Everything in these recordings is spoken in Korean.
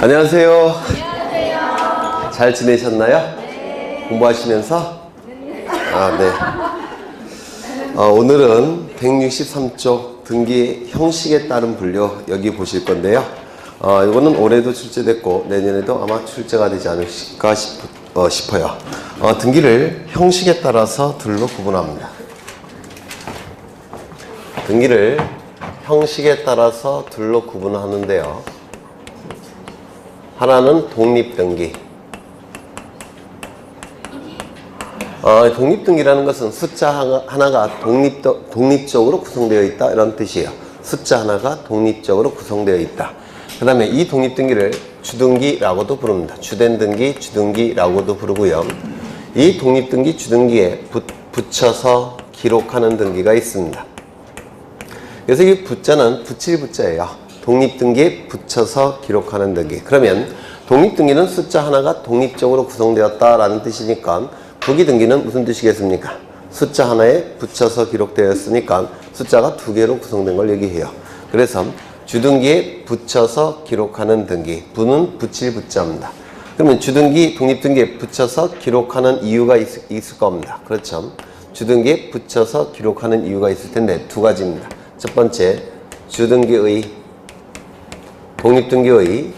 안녕하세요. 안녕하세요. 잘 지내셨나요? 네. 공부하시면서? 네. 오늘은 163쪽 등기 형식에 따른 분류 여기 보실 건데요. 이거는 올해도 출제됐고 내년에도 아마 출제가 되지 않을까 싶어요. 등기를 형식에 따라서 둘로 구분합니다. 등기를 형식에 따라서 둘로 구분하는데요. 하나는 독립등기. 독립등기라는 것은 숫자 하나가 독립적으로 구성되어 있다 이런 뜻이에요. 숫자 하나가 독립적으로 구성되어 있다. 그 다음에 이 독립등기를 주등기라고도 부릅니다. 주된 등기, 주등기라고도 부르고요. 이 독립등기, 주등기에 붙여서 기록하는 등기가 있습니다. 그래서 이 붙자는 붙일 붙자예요. 독립등기에 붙여서 기록하는 등기. 그러면 독립등기는 숫자 하나가 독립적으로 구성되었다라는 뜻이니까 부기등기는 무슨 뜻이겠습니까? 숫자 하나에 붙여서 기록되었으니까 숫자가 두 개로 구성된 걸 얘기해요. 그래서 주등기에 붙여서 기록하는 등기. 부는 붙일 붙자입니다. 그러면 주등기, 독립등기에 붙여서 기록하는 이유가 있을 겁니다. 그렇죠? 주등기에 붙여서 기록하는 이유가 있을 텐데 두 가지입니다. 첫 번째, 주등기의 독립등기의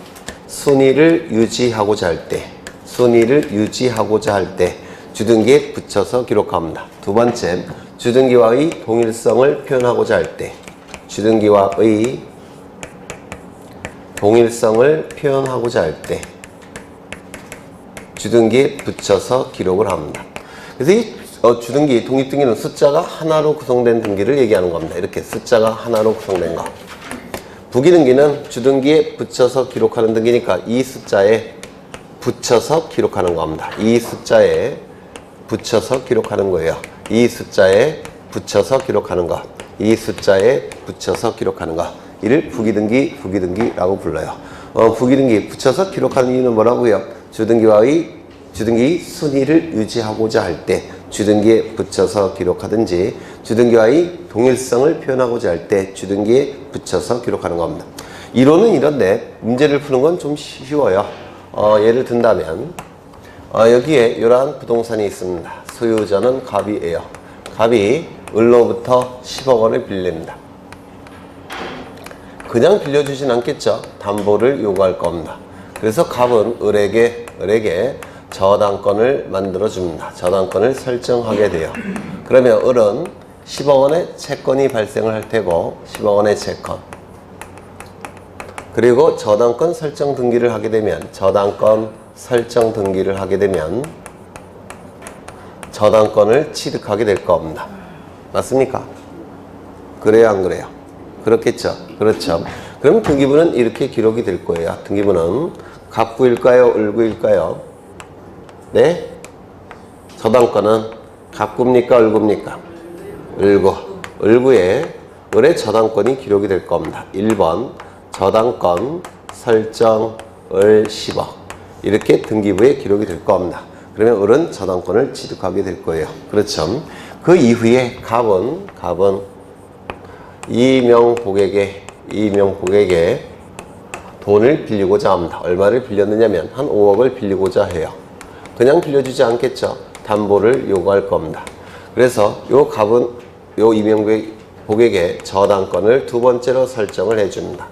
순위를 유지하고자 할 때 주등기에 붙여서 기록합니다. 두 번째, 주등기와의 동일성을 표현하고자 할 때 주등기와의 동일성을 표현하고자 할 때 주등기에 붙여서 기록을 합니다. 그래서 이 주등기, 독립등기는 숫자가 하나로 구성된 등기를 얘기하는 겁니다. 이렇게 숫자가 하나로 구성된 거. 부기등기는 주등기에 붙여서 기록하는 등기니까 이 숫자에 붙여서 기록하는 겁니다. 이 숫자에 붙여서 기록하는 거예요. 이 숫자에 붙여서 기록하는 것. 이 숫자에 붙여서 기록하는 것. 이를 부기등기라고 불러요. 부기등기 붙여서 기록하는 이유는 뭐라고요? 주등기의 순위를 유지하고자 할 때 주등기에 붙여서 기록하든지 주등기와의 동일성을 표현하고자 할 때 주등기에 붙여서 기록하는 겁니다. 이론은 이런데 문제를 푸는 건 좀 쉬워요. 예를 든다면 여기에 이러한 부동산이 있습니다. 소유자는 갑이에요. 갑이 을로부터 10억 원을 빌립니다. 그냥 빌려주진 않겠죠. 담보를 요구할 겁니다. 그래서 갑은 을에게 저당권을 만들어줍니다. 저당권을 설정하게 돼요. 그러면 을은 10억 원의 채권이 발생을 할 테고 10억 원의 채권 그리고 저당권 설정 등기를 하게 되면 저당권을 취득하게 될 겁니다. 맞습니까? 그래요, 안 그래요? 그렇겠죠? 그렇죠. 그럼 등기부는 이렇게 기록이 될 거예요. 등기부는 갑구일까요? 을구일까요? 네? 저당권은 갑구입니까? 을구입니까? 을구. 을구에 을의 저당권이 기록이 될 겁니다. 1번 저당권 설정 을 10억 이렇게 등기부에 기록이 될 겁니다. 그러면 을은 저당권을 취득하게 될 거예요. 그렇죠? 그 이후에 갑은 이명복에게 돈을 빌리고자 합니다. 얼마를 빌렸느냐면 한 5억을 빌리고자 해요. 그냥 빌려주지 않겠죠. 담보를 요구할 겁니다. 그래서 요 갑은 요 이명복에게 저당권을 두 번째로 설정을 해줍니다.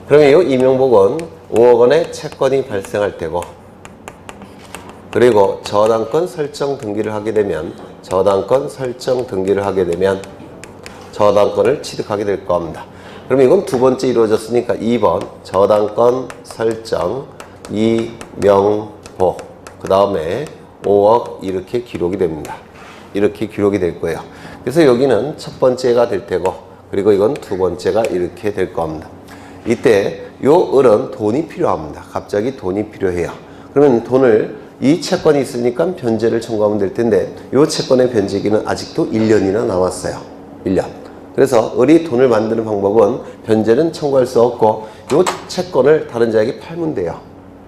그러면 요 이명복은 5억 원의 채권이 발생할 테고 그리고 저당권 설정 등기를 하게 되면 저당권을 취득하게 될 겁니다. 그러면 이건 두 번째 이루어졌으니까 2번 저당권 설정 이명복 그 다음에 5억 이렇게 기록이 됩니다. 이렇게 기록이 될 거예요. 그래서 여기는 첫 번째가 될 테고 그리고 이건 두 번째가 이렇게 될 겁니다. 이때 요 을은 돈이 필요합니다. 갑자기 돈이 필요해요. 그러면 돈을 이 채권이 있으니까 변제를 청구하면 될 텐데 요 채권의 변제기는 아직도 1년이나 남았어요. 1년. 그래서 을이 돈을 만드는 방법은 변제는 청구할 수 없고 요 채권을 다른 자에게 팔면 돼요.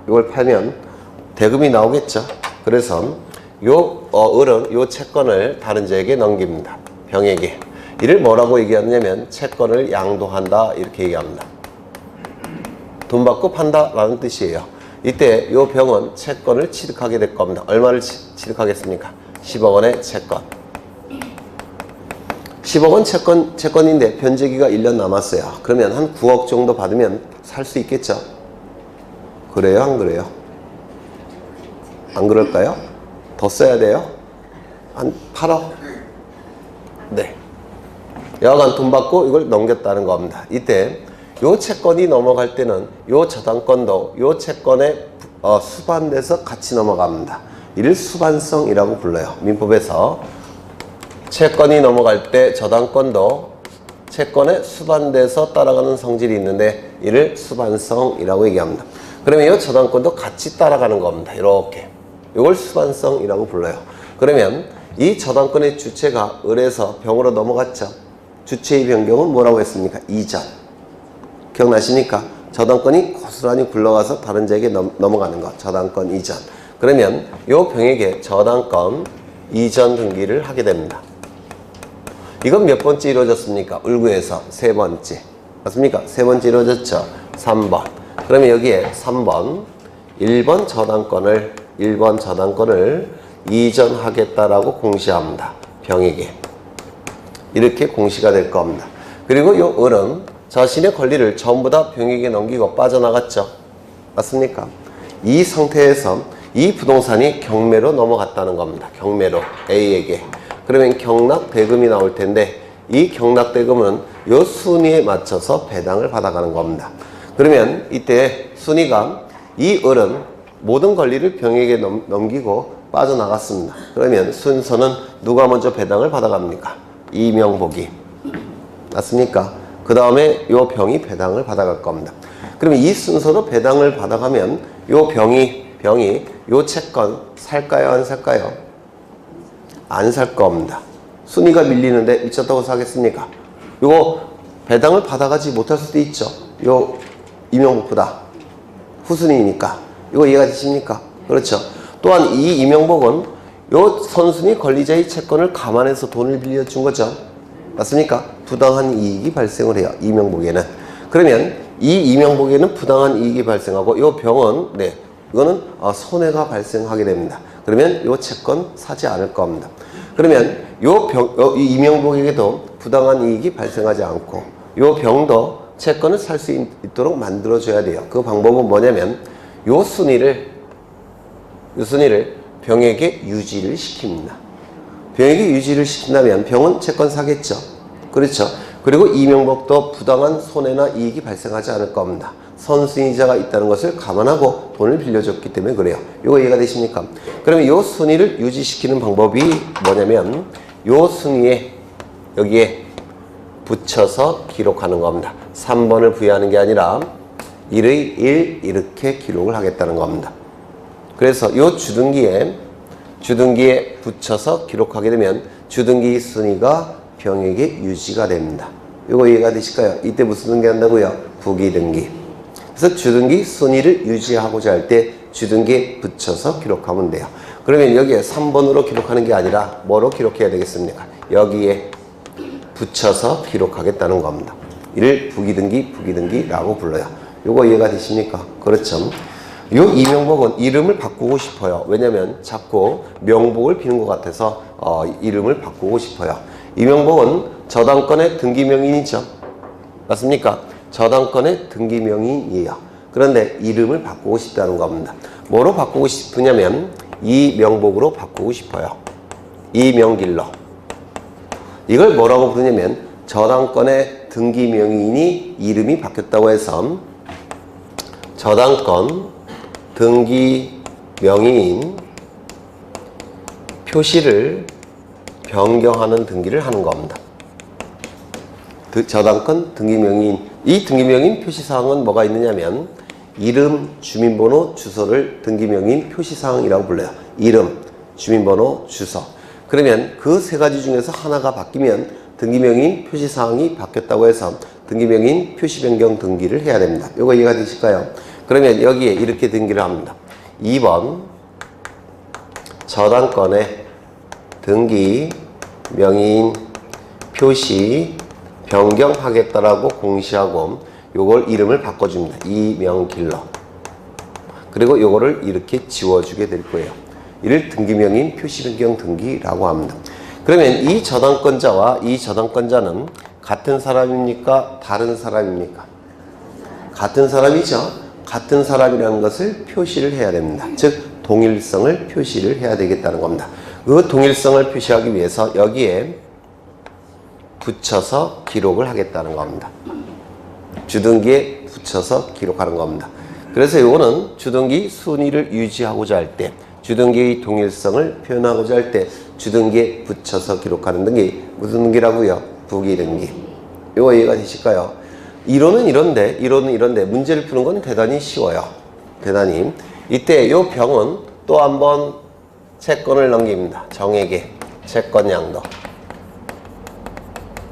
이걸 팔면 대금이 나오겠죠. 그래서 을은 요 채권을 다른 자에게 넘깁니다. 병에게. 이를 뭐라고 얘기하느냐면 채권을 양도한다 이렇게 얘기합니다. 돈 받고 판다라는 뜻이에요. 이때 이 병은 채권을 취득하게 될 겁니다. 얼마를 취득하겠습니까? 10억 원의 채권. 10억 원 채권인데 변제기가 1년 남았어요. 그러면 한 9억 정도 받으면 살 수 있겠죠? 그래요? 안 그래요? 안 그럴까요? 더 써야 돼요? 한 8억? 네. 여하간 돈 받고 이걸 넘겼다는 겁니다. 이때 요 채권이 넘어갈 때는 요 저당권도 요 채권에 수반돼서 같이 넘어갑니다. 이를 수반성이라고 불러요. 민법에서 채권이 넘어갈 때 저당권도 채권에 수반돼서 따라가는 성질이 있는데 이를 수반성이라고 얘기합니다. 그러면 이 저당권도 같이 따라가는 겁니다. 이렇게. 이걸 수반성이라고 불러요. 그러면 이 저당권의 주체가 을에서 병으로 넘어갔죠. 주체의 변경은 뭐라고 했습니까? 이전. 기억나십니까? 저당권이 고스란히 굴러가서 다른 자에게 넘어가는 것. 저당권 이전. 그러면 이 병에게 저당권 이전 등기를 하게 됩니다. 이건 몇 번째 이루어졌습니까? 을구에서 세 번째. 맞습니까? 세 번째 이루어졌죠? 3번. 그러면 여기에 3번 1번 저당권을 이전하겠다라고 공시합니다. 병에게. 이렇게 공시가 될 겁니다. 그리고 이 을은 자신의 권리를 전부 다 병에게 넘기고 빠져나갔죠. 맞습니까? 이 상태에서 이 부동산이 경매로 넘어갔다는 겁니다. 경매로 A에게. 그러면 경락대금이 나올 텐데 이 경락대금은 이 순위에 맞춰서 배당을 받아가는 겁니다. 그러면 이때 순위가 이 을은 모든 권리를 병에게 넘기고 빠져나갔습니다. 그러면 순서는 누가 먼저 배당을 받아갑니까? 이명복이. 맞습니까? 그 다음에 이 병이 배당을 받아갈 겁니다. 그러면 이 순서로 배당을 받아가면 이 병이 이 채권 살까요? 안 살까요? 안 살 겁니다. 순위가 밀리는데 미쳤다고 사겠습니까? 이거 배당을 받아가지 못할 수도 있죠. 요 이명복보다 후순위니까. 이거 이해가 되십니까? 그렇죠. 또한 이 이명복은 요 선순위 권리자의 채권을 감안해서 돈을 빌려준 거죠. 맞습니까? 부당한 이익이 발생을 해요. 이명복에는. 그러면 이 이명복에는 부당한 이익이 발생하고 요 병은 이거는 손해가 발생하게 됩니다. 그러면 요 채권 사지 않을 겁니다. 그러면 이 이명복에게도 부당한 이익이 발생하지 않고 요 병도 채권을 살 수 있도록 만들어줘야 돼요. 그 방법은 뭐냐면 요 순위를 병에게 유지를 시킵니다. 병에게 유지를 시킨다면 병은 채권 사겠죠. 그렇죠. 그리고 이명복도 부당한 손해나 이익이 발생하지 않을 겁니다. 선순위자가 있다는 것을 감안하고 돈을 빌려줬기 때문에 그래요. 이거 이해가 되십니까? 그러면 이 순위를 유지시키는 방법이 뭐냐면 이 순위에 여기에 붙여서 기록하는 겁니다. 3번을 부여하는 게 아니라 1의 1 이렇게 기록을 하겠다는 겁니다. 그래서 이 주등기에 붙여서 기록하게 되면 주등기 순위가 병에게 유지가 됩니다. 이거 이해가 되실까요? 이때 무슨 등기 한다고요? 부기등기. 그래서 주등기 순위를 유지하고자 할 때 주등기에 붙여서 기록하면 돼요. 그러면 여기에 3번으로 기록하는 게 아니라 뭐로 기록해야 되겠습니까? 여기에 붙여서 기록하겠다는 겁니다. 이를 부기등기라고 불러요. 이거 이해가 되십니까? 그렇죠. 요 이명복은 이름을 바꾸고 싶어요. 왜냐면 자꾸 명복을 비는 것 같아서 이름을 바꾸고 싶어요. 이명복은 저당권의 등기명인이죠. 맞습니까? 저당권의 등기명인이에요. 그런데 이름을 바꾸고 싶다는 겁니다. 뭐로 바꾸고 싶으냐면 이명복으로 바꾸고 싶어요. 이명길로. 이걸 뭐라고 부르냐면 저당권의 등기명인이 이름이 바뀌었다고 해서 저당권 등기명인 표시를 변경하는 등기를 하는 겁니다. 저당권 등기명인, 이 등기명인 표시사항은 뭐가 있느냐면 이름, 주민번호, 주소를 등기명인 표시사항이라고 불러요. 이름, 주민번호, 주소. 그러면 그 세 가지 중에서 하나가 바뀌면 등기명인 표시사항이 바뀌었다고 해서 등기명인 표시변경 등기를 해야 됩니다. 이거 이해가 되실까요? 그러면 여기에 이렇게 등기를 합니다. 2번 저당권의 등기명인 표시 변경하겠다라고 공시하고 요걸 이름을 바꿔줍니다. 이명길로. 그리고 요거를 이렇게 지워주게 될 거예요. 이를 등기명인 표시변경 등기라고 합니다. 그러면 이 저당권자와 이 저당권자는 같은 사람입니까? 다른 사람입니까? 같은 사람이죠. 같은 사람이라는 것을 표시를 해야 됩니다. 즉 동일성을 표시를 해야 되겠다는 겁니다. 그 동일성을 표시하기 위해서 여기에 붙여서 기록을 하겠다는 겁니다. 주등기에 붙여서 기록하는 겁니다. 그래서 이거는 주등기 순위를 유지하고자 할 때, 주등기의 동일성을 표현하고자 할 때 주등기에 붙여서 기록하는 등기, 무슨 등기라고요? 부기등기. 이거 이해가 되실까요? 이론은 이런데 문제를 푸는 건 대단히 쉬워요. 대단히. 이때 이 병은 또 한번 채권을 넘깁니다. 정에게 채권 양도.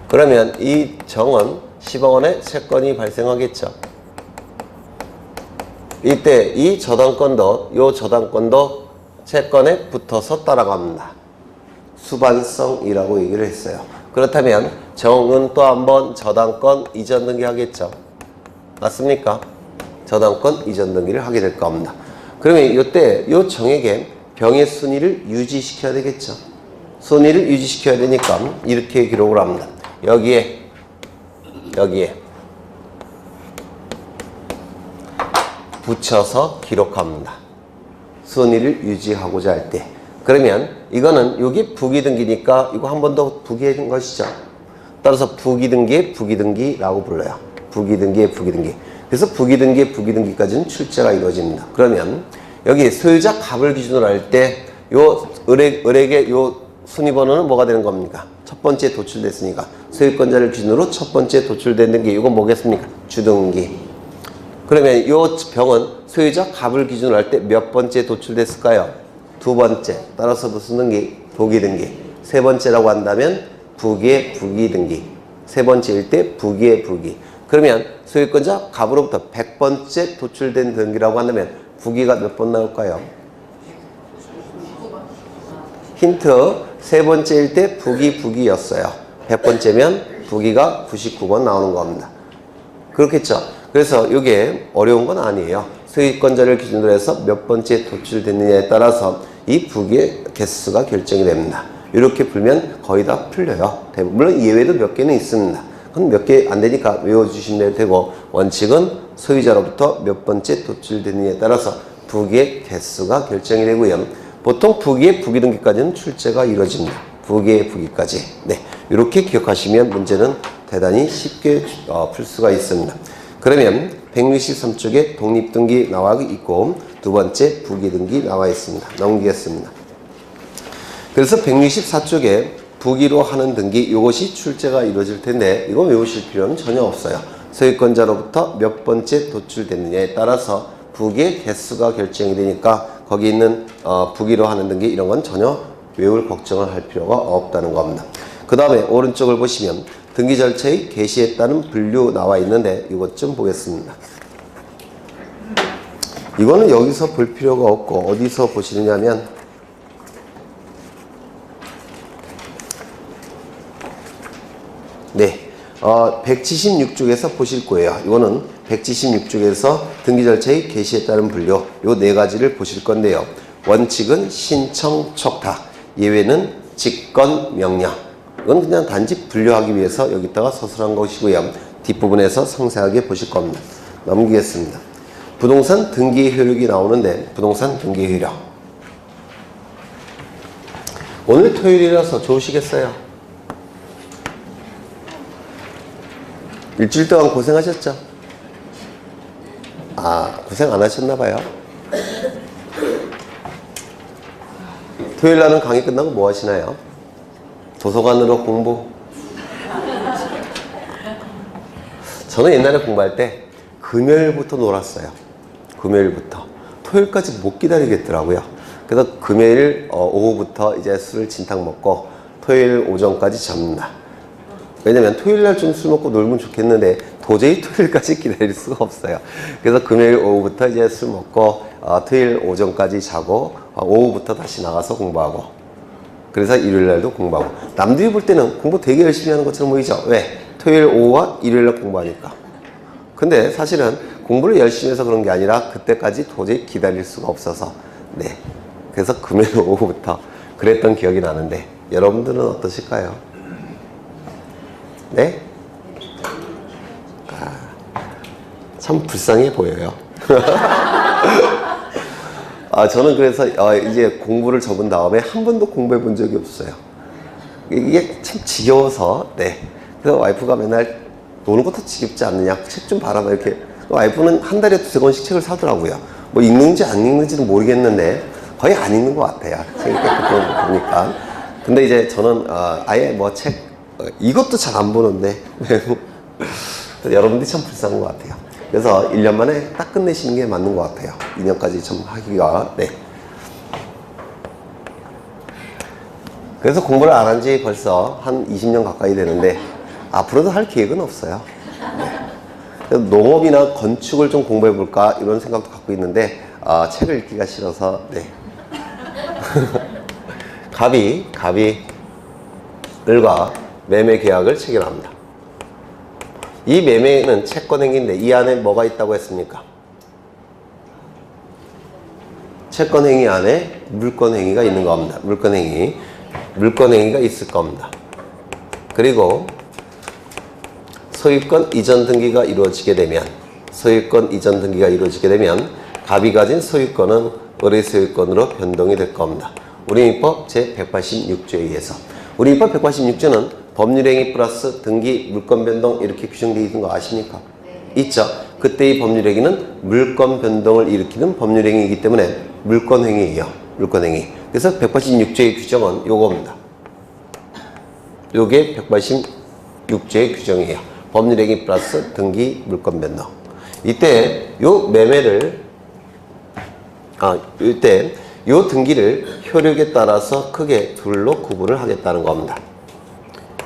그러면 이 정은 10억 원의 채권이 발생하겠죠. 이때 이 저당권도 채권에 붙어서 따라갑니다. 수반성이라고 얘기를 했어요. 그렇다면 정은 또 한번 저당권 이전 등기 하겠죠. 맞습니까? 저당권 이전 등기를 하게 될 겁니다. 그러면 이때 이 정에게 병의 순위를 유지시켜야 되겠죠. 순위를 유지시켜야 되니까 이렇게 기록을 합니다. 여기에 붙여서 기록합니다. 순위를 유지하고자 할 때. 그러면 이거는 여기 부기등기니까 이거 한 번 더 부기한 것이죠. 따라서 부기등기의 부기등기라고 불러요. 부기등기의 부기등기. 그래서 부기등기의 부기등기까지는 출제가 이루어집니다. 그러면 여기 소유자 갑을 기준으로 할 때 요 을에게 요 순위번호는 뭐가 되는 겁니까? 첫 번째 도출됐으니까 소유권자를 기준으로 첫 번째 도출된 등기. 이건 뭐겠습니까? 주등기. 그러면 이 병은 소유자 갑을 기준으로 할 때 몇 번째 도출됐을까요? 두 번째. 따라서 무슨 등기? 부기등기. 세 번째라고 한다면 부기의 부기등기. 세 번째일 때 부기의 부기. 그러면 소유권자 갑으로부터 100번째 도출된 등기라고 한다면 부기가 몇 번 나올까요? 힌트. 세 번째일 때 부기였어요. 100번째면 부기가 99번 나오는 겁니다. 그렇겠죠? 그래서 이게 어려운 건 아니에요. 소유권자를 기준으로 해서 몇 번째 도출됐느냐에 따라서 이 부기의 개수가 결정이 됩니다. 이렇게 풀면 거의 다 풀려요. 물론 예외도 몇 개는 있습니다. 그건 몇 개 안 되니까 외워주시면 되고, 원칙은 소유자로부터 몇 번째 도출됐느냐에 따라서 부기의 개수가 결정이 되고요. 보통 부기의 부기등기까지는 출제가 이루어집니다. 부기의 부기까지. 네, 이렇게 기억하시면 문제는 대단히 쉽게 풀 수가 있습니다. 그러면 163쪽에 독립등기 나와 있고 두 번째 부기등기 나와 있습니다. 넘기겠습니다. 그래서 164쪽에 부기로 하는 등기, 이것이 출제가 이루어질 텐데 이거 외우실 필요는 전혀 없어요. 소유권자로부터 몇 번째 도출됐느냐에 따라서 부기의 개수가 결정이 되니까 거기 있는 부기로 하는 등기 이런 건 전혀 외울 걱정을 할 필요가 없다는 겁니다. 그 다음에 오른쪽을 보시면 등기 절차의 개시에 따른 분류 나와 있는데 이것 좀 보겠습니다. 이거는 여기서 볼 필요가 없고 어디서 보시느냐면 네, 176쪽에서 보실 거예요. 이거는 176쪽에서 등기 절차의 개시에 따른 분류 요 네 가지를 보실 건데요. 원칙은 신청 촉탁, 예외는 직권 명령. 이건 그냥 단지 분류하기 위해서 여기다가 서술한 것이고요. 뒷부분에서 상세하게 보실 겁니다. 넘기겠습니다. 부동산 등기 효력이 나오는데 부동산 등기 효력. 오늘 토요일이라서 좋으시겠어요? 일주일 동안 고생하셨죠? 고생 안 하셨나봐요. 토요일 날은 강의 끝나고 뭐 하시나요? 도서관으로 공부? 저는 옛날에 공부할 때 금요일부터 놀았어요. 금요일부터. 토요일까지 못 기다리겠더라고요. 그래서 금요일 오후부터 이제 술을 진탕 먹고 토요일 오전까지 잡니다. 왜냐면 토요일날 좀 술 먹고 놀면 좋겠는데 도저히 토요일까지 기다릴 수가 없어요. 그래서 금요일 오후부터 이제 술 먹고 토요일 오전까지 자고 오후부터 다시 나가서 공부하고, 그래서 일요일날도 공부하고. 남들이 볼 때는 공부 되게 열심히 하는 것처럼 보이죠? 왜? 토요일 오후와 일요일날 공부하니까. 근데 사실은 공부를 열심히 해서 그런 게 아니라 그때까지 도저히 기다릴 수가 없어서 네. 그래서 금요일 오후부터 그랬던 기억이 나는데 여러분들은 어떠실까요? 네? 참 불쌍해 보여요. 저는 그래서 이제 공부를 접은 다음에 한 번도 공부해 본 적이 없어요. 이게 참 지겨워서 네. 그래서 와이프가 맨날 노는 것도 지겹지 않느냐, 책 좀 봐라 이렇게. 와이프는 한 달에 두세 권씩 책을 사더라고요. 뭐 읽는지 안 읽는지는 모르겠는데 거의 안 읽는 것 같아요. 책이 깨끗한 거 보니까. 근데 이제 저는 아예 뭐 책 이것도 잘 안 보는데 여러분들이 참 불쌍한 것 같아요. 그래서 1년 만에 딱 끝내시는 게 맞는 것 같아요. 2년까지 좀 하기가. 네. 그래서 공부를 안 한 지 벌써 한 20년 가까이 되는데 앞으로도 할 계획은 없어요. 네. 농업이나 건축을 좀 공부해 볼까 이런 생각도 갖고 있는데 책을 읽기가 싫어서 네. 갑이 을과 매매 계약을 체결합니다. 이 매매는 채권행위인데 이 안에 뭐가 있다고 했습니까? 채권행위 안에 물권행위가 있는 겁니다. 물권행위가 있을 겁니다. 그리고 소유권 이전 등기가 이루어지게 되면 갑이 가진 소유권은 을의 소유권으로 변동이 될 겁니다. 우리민법 제186조에 의해서. 우리민법 186조는 법률행위 플러스 등기, 물권 변동 이렇게 규정되어 있는 거 아십니까? 네. 있죠. 그때의 법률행위는 물권 변동을 일으키는 법률행위이기 때문에 물권행위예요. 물권행위. 그래서 186조의 규정은 요겁니다. 요게 186조의 규정이에요. 법률행위 플러스 등기, 물권 변동. 이때 요 매매를 이때 요 등기를 효력에 따라서 크게 둘로 구분을 하겠다는 겁니다.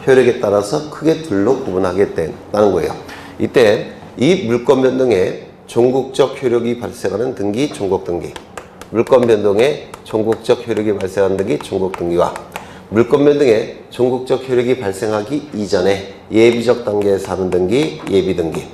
효력에 따라서 크게 둘로 구분하겠다는 거예요. 이때 이 물권 변동에 종국적 효력이 발생하는 등기, 종국 등기. 물권 변동에 종국적 효력이 발생하는 등기, 종국 등기와 물권 변동에 종국적 효력이 발생하기 이전에 예비적 단계에서 하는 등기, 예비 등기.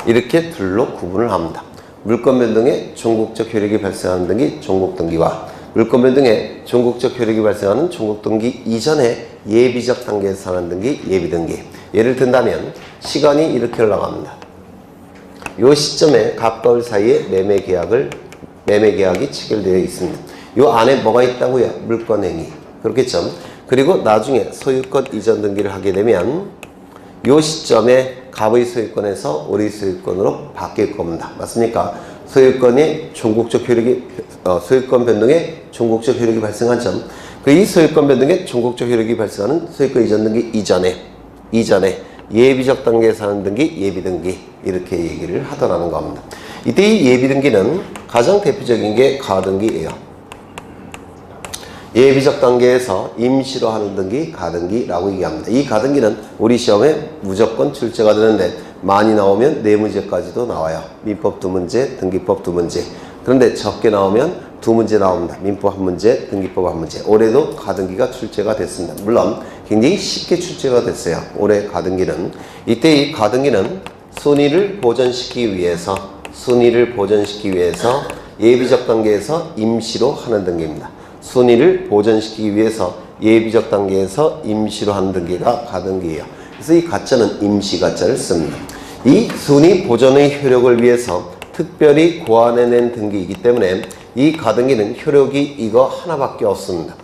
이렇게 둘로 구분을 합니다. 물권 변동에 종국적 효력이 발생하는 등기, 종국 등기와 물권 변동에 종국적 효력이 발생하는 종국 등기 이전에 예비적 단계에서 하는 등기, 예비 등기. 예를 든다면 시간이 이렇게 흘러갑니다. 이 시점에 갑과 을 사이에 매매 계약이 체결되어 있습니다. 이 안에 뭐가 있다고요? 물권행위. 그렇겠죠? 그리고 나중에 소유권 이전 등기를 하게 되면 이 시점에 갑의 소유권에서 을의 소유권으로 바뀔 겁니다. 맞습니까? 소유권의 종국적 효력이 소유권 변동에 종국적 효력이 발생한 점. 이 소유권 변동에 종국적 효력이 발생하는 소유권 이전 등기 이전에 예비적 단계에서 하는 등기, 예비 등기 이렇게 얘기를 하더라는 겁니다. 이때 이 예비 등기는 가장 대표적인 게 가등기예요. 예비적 단계에서 임시로 하는 등기, 가등기라고 얘기합니다. 이 가등기는 우리 시험에 무조건 출제가 되는데 많이 나오면 4문제까지도 나와요. 민법 2문제, 등기법 2문제. 그런데 적게 나오면 2문제 나옵니다. 민법 1문제, 등기법 1문제. 올해도 가등기가 출제가 됐습니다. 물론 굉장히 쉽게 출제가 됐어요. 올해 가등기는. 이때 이 가등기는 순위를 보존시키기 위해서 예비적 단계에서 임시로 하는 등기입니다. 순위를 보존시키기 위해서 예비적 단계에서 임시로 하는 등기가 가등기예요. 그래서 이 가짜는 임시 가짜를 씁니다. 이 순위 보존의 효력을 위해서 특별히 고안해낸 등기이기 때문에 이 가등기는 효력이 이거 하나밖에 없습니다.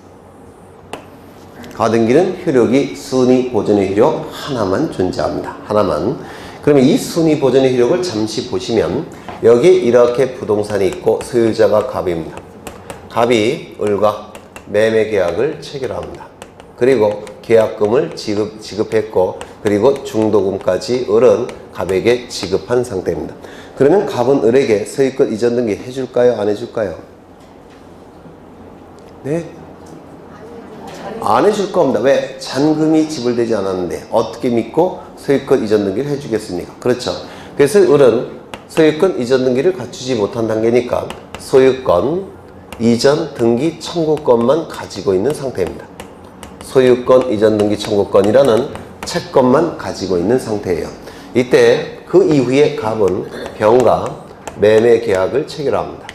가등기는 효력이 순위 보존의 효력 하나만 존재합니다. 하나만. 그러면 이 순위 보존의 효력을 잠시 보시면 여기 이렇게 부동산이 있고 소유자가 갑입니다. 갑이 을과 매매 계약을 체결합니다. 그리고 계약금을 지급했고 그리고 중도금까지 을은 갑에게 지급한 상태입니다. 그러면 갑은 을에게 소유권 이전 등기 해줄까요? 안 해줄까요? 네? 안 해줄 겁니다. 왜? 잔금이 지불되지 않았는데 어떻게 믿고 소유권 이전 등기를 해주겠습니까? 그렇죠. 그래서 을은 소유권 이전 등기를 갖추지 못한 단계니까 소유권 이전 등기 청구권만 가지고 있는 상태입니다. 소유권 이전 등기 청구권이라는 채권만 가지고 있는 상태예요. 이때 그 이후에 갑은 병과 매매 계약을 체결합니다.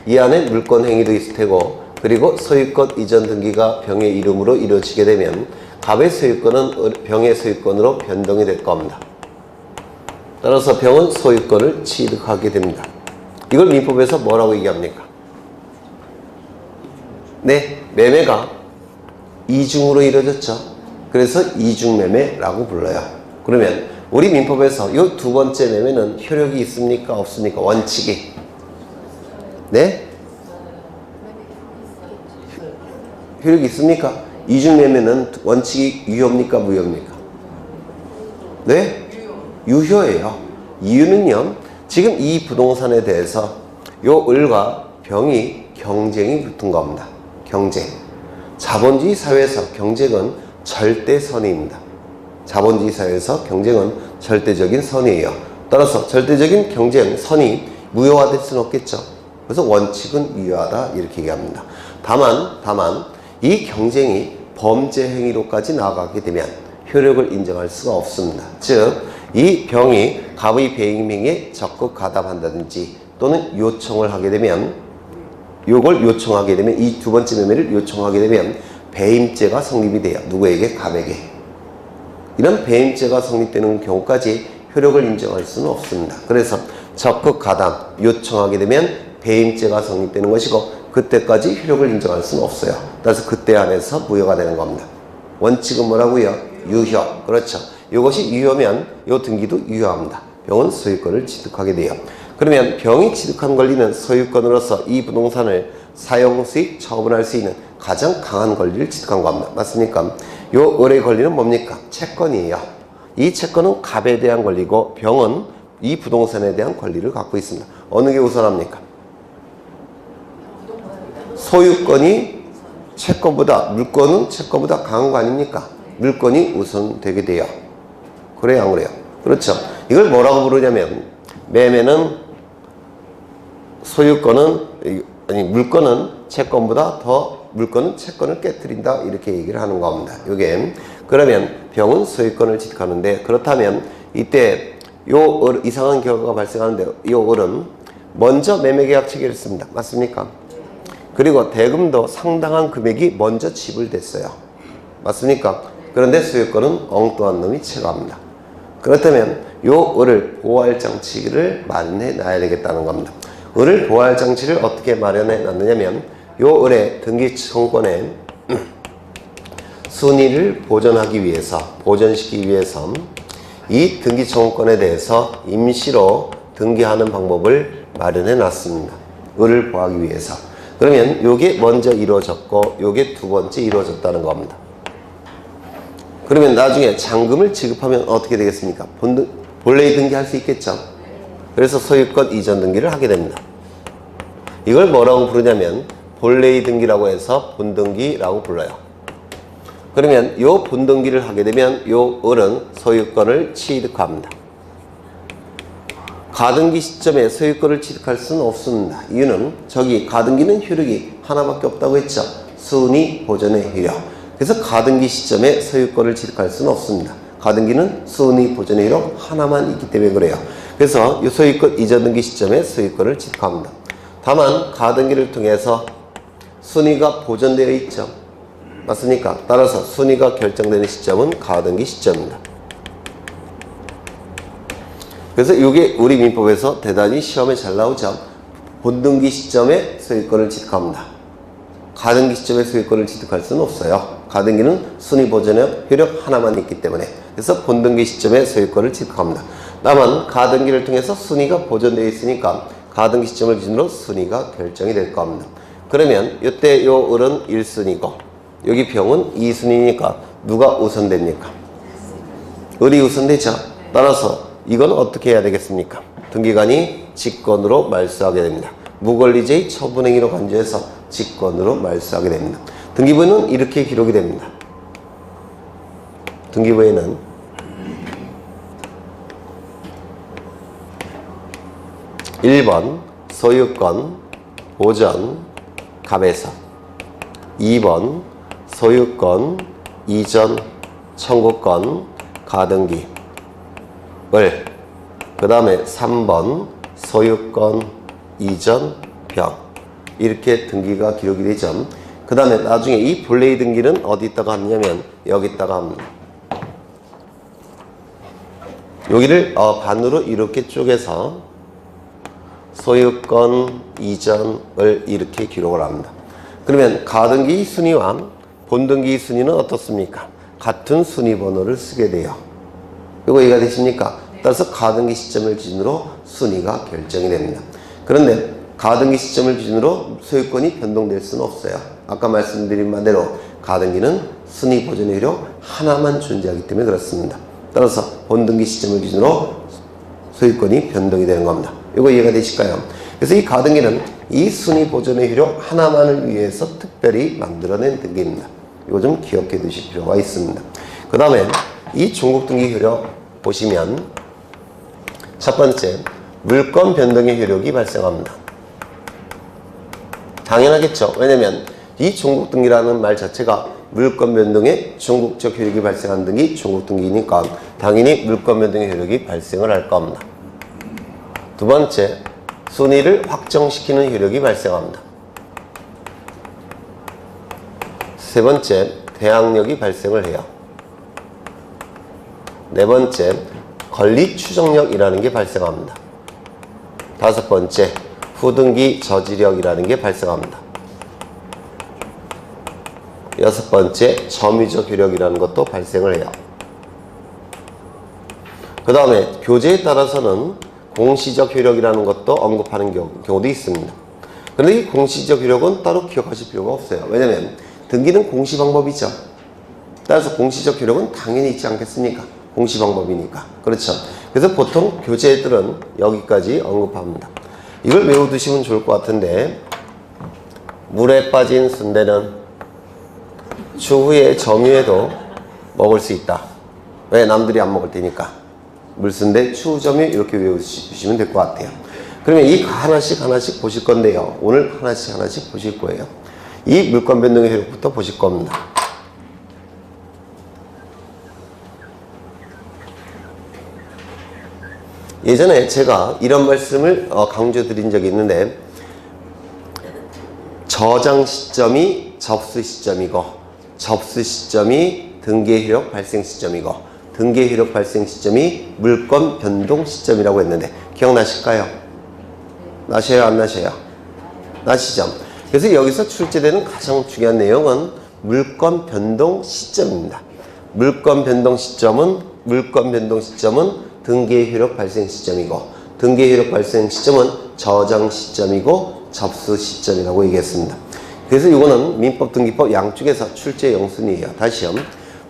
이 안에 물권 행위도 있을 테고 그리고 소유권 이전 등기가 병의 이름으로 이루어지게 되면 갑의 소유권은 병의 소유권으로 변동이 될 겁니다. 따라서 병은 소유권을 취득하게 됩니다. 이걸 민법에서 뭐라고 얘기합니까? 네, 매매가 이중으로 이루어졌죠. 그래서 이중매매라고 불러요. 그러면 우리 민법에서 이 두 번째 매매는 효력이 있습니까? 없습니까? 원칙이. 네? 효력이 있습니까? 이중매매는 원칙이 유효입니까? 무효입니까? 네? 유효예요. 이유는요, 지금 이 부동산에 대해서 요 을과 병이 경쟁이 붙은 겁니다. 경쟁. 자본주의 사회에서 경쟁은 절대 선의입니다. 자본주의 사회에서 경쟁은 절대적인 선의예요. 따라서 절대적인 경쟁, 선의, 무효화될 수는 없겠죠. 그래서 원칙은 유효하다 이렇게 얘기합니다. 다만 이 경쟁이 범죄 행위로까지 나아가게 되면 효력을 인정할 수가 없습니다. 즉, 이 병이 갑의 배임 행위에 적극 가담한다든지 또는 요청을 하게 되면 요걸 요청하게 되면 이 두 번째 매매를 요청하게 되면 배임죄가 성립이 돼요. 누구에게? 갑에게. 이런 배임죄가 성립되는 경우까지 효력을 인정할 수는 없습니다. 그래서 적극 가담, 요청하게 되면 배임죄가 성립되는 것이고 그때까지 효력을 인정할 수는 없어요. 따라서 그때 안에서 무효가 되는 겁니다. 원칙은 뭐라고요? 유효. 그렇죠. 이것이 유효면 이 등기도 유효합니다. 병은 소유권을 취득하게 돼요. 그러면 병이 취득한 권리는 소유권으로서 이 부동산을 사용 수익 처분할 수 있는 가장 강한 권리를 취득한 겁니다. 맞습니까? 요 을의 권리는 뭡니까? 채권이에요. 이 채권은 갑에 대한 권리고 병은 이 부동산에 대한 권리를 갖고 있습니다. 어느 게 우선합니까? 소유권이 채권보다, 물권은 채권보다 강한 거 아닙니까? 물권이 우선되게 돼요. 그래요, 안 그래요? 그렇죠. 이걸 뭐라고 부르냐면, 매매는 물권은 채권보다 더, 물권은 채권을 깨트린다. 이렇게 얘기를 하는 겁니다. 요게. 그러면 병은 소유권을 취득하는데, 그렇다면 이때 이상한 결과가 발생하는데, 요 을은 먼저 매매계약 체결했습니다. 맞습니까? 그리고 대금도 상당한 금액이 먼저 지불됐어요. 맞습니까? 그런데 소유권은 엉뚱한 놈이 채가합니다. 그렇다면 요 을을 보호할 장치를 마련해 놔야 되겠다는 겁니다. 을을 보호할 장치를 어떻게 마련해 놨느냐면 요 을의 등기 청구권에 순위를 보존시키기 위해서 이 등기 청구권에 대해서 임시로 등기하는 방법을 마련해 놨습니다. 을을 보호하기 위해서. 그러면 요게 먼저 이루어졌고 요게 두 번째 이루어졌다는 겁니다. 그러면 나중에 잔금을 지급하면 어떻게 되겠습니까? 본래의 등기할 수 있겠죠. 그래서 소유권 이전 등기를 하게 됩니다. 이걸 뭐라고 부르냐면 본래의 등기라고 해서 본등기라고 불러요. 그러면 요 본등기를 하게 되면 요 을은 소유권을 취득합니다. 가등기 시점에 소유권을 취득할 수는 없습니다. 이유는 저기 가등기는 효력이 하나밖에 없다고 했죠. 순위 보존의 효력. 그래서 가등기 시점에 소유권을 취득할 수는 없습니다. 가등기는 순위 보존의 효력 하나만 있기 때문에 그래요. 그래서 이 소유권 이전 등기 시점에 소유권을 취득합니다. 다만 가등기를 통해서 순위가 보존되어 있죠. 맞습니까? 따라서 순위가 결정되는 시점은 가등기 시점입니다. 그래서 이게 우리 민법에서 대단히 시험에 잘 나오죠. 본등기 시점에 소유권을 취득합니다. 가등기 시점에 소유권을 취득할 수는 없어요. 가등기는 순위 보존의 효력 하나만 있기 때문에. 그래서 본등기 시점에 소유권을 취득합니다. 다만 가등기를 통해서 순위가 보존되어 있으니까 가등기 시점을 기준으로 순위가 결정이 될 겁니다. 그러면 이때 요 을은 1순위고 여기 병은 2순위니까 누가 우선됩니까? 을이 우선되죠. 따라서 이건 어떻게 해야 되겠습니까? 등기관이 직권으로 말소하게 됩니다. 무권리제의 처분행위로 간주해서 직권으로 말소하게 됩니다. 등기부에는 이렇게 기록이 됩니다. 등기부에는 (1번) 소유권 보전 갑에서 2번 소유권 이전 청구권 가등기 그 다음에 3번 소유권 이전 병 이렇게 등기가 기록이 되죠. 그 다음에 나중에 이 본래의 등기는 어디다가 하냐면 여기다가 합니다. 여기를 반으로 이렇게 쪼개서 소유권 이전을 이렇게 기록을 합니다. 그러면 가등기 순위와 본등기 순위는 어떻습니까? 같은 순위 번호를 쓰게 돼요. 이거 이해가 되십니까? 따라서 가등기 시점을 기준으로 순위가 결정이 됩니다. 그런데 가등기 시점을 기준으로 소유권이 변동될 수는 없어요. 아까 말씀드린 바대로 가등기는 순위 보존의 효력 하나만 존재하기 때문에 그렇습니다. 따라서 본등기 시점을 기준으로 소유권이 변동이 되는 겁니다. 이거 이해가 되실까요? 그래서 이 가등기는 이 순위 보존의 효력 하나만을 위해서 특별히 만들어낸 등기입니다. 이거 좀 기억해 두실 필요가 있습니다. 그 다음에 이 종국등기 효력 보시면 첫 번째 물권 변동의 효력이 발생합니다. 당연하겠죠. 왜냐면 이 종국등기라는 말 자체가 물권 변동의 종국적 효력이 발생한 등기 종국등기니까 당연히 물권 변동의 효력이 발생을 할 겁니다. 두 번째, 순위를 확정시키는 효력이 발생합니다. 세 번째, 대항력이 발생을 해요. 네 번째, 권리 추정력이라는 게 발생합니다. 다섯 번째, 후등기 저지력이라는 게 발생합니다. 여섯 번째, 점유적 효력이라는 것도 발생을 해요. 그 다음에 교재에 따라서는 공시적 효력이라는 것도 언급하는 경우도 있습니다. 그런데 이 공시적 효력은 따로 기억하실 필요가 없어요. 왜냐하면 등기는 공시 방법이죠. 따라서 공시적 효력은 당연히 있지 않겠습니까? 공시 방법이니까. 그렇죠. 그래서 보통 교재들은 여기까지 언급합니다. 이걸 외워두시면 좋을 것 같은데, 물에 빠진 순대는 추후에 점유해도 먹을 수 있다. 왜? 남들이 안 먹을 테니까. 물순대, 추후 점유 이렇게 외우시면 될 것 같아요. 그러면 이 하나씩 보실 건데요. 오늘 하나씩 보실 거예요. 이 물권 변동의 효력부터 보실 겁니다. 예전에 제가 이런 말씀을 강조드린 적이 있는데, 저장 시점이 접수 시점이고 접수 시점이 등기의 효력 발생 시점이고 등기의 효력 발생 시점이 물권 변동 시점이라고 했는데 기억나실까요? 나셔요? 안 나셔요? 나시죠? 그래서 여기서 출제되는 가장 중요한 내용은 물권 변동 시점입니다. 물권 변동 시점은 등기의 효력 발생 시점이고 등기의 효력 발생 시점은 저장 시점이고 접수 시점이라고 얘기했습니다. 그래서 이거는 민법, 등기법 양쪽에서 출제 영순이에요. 다시요.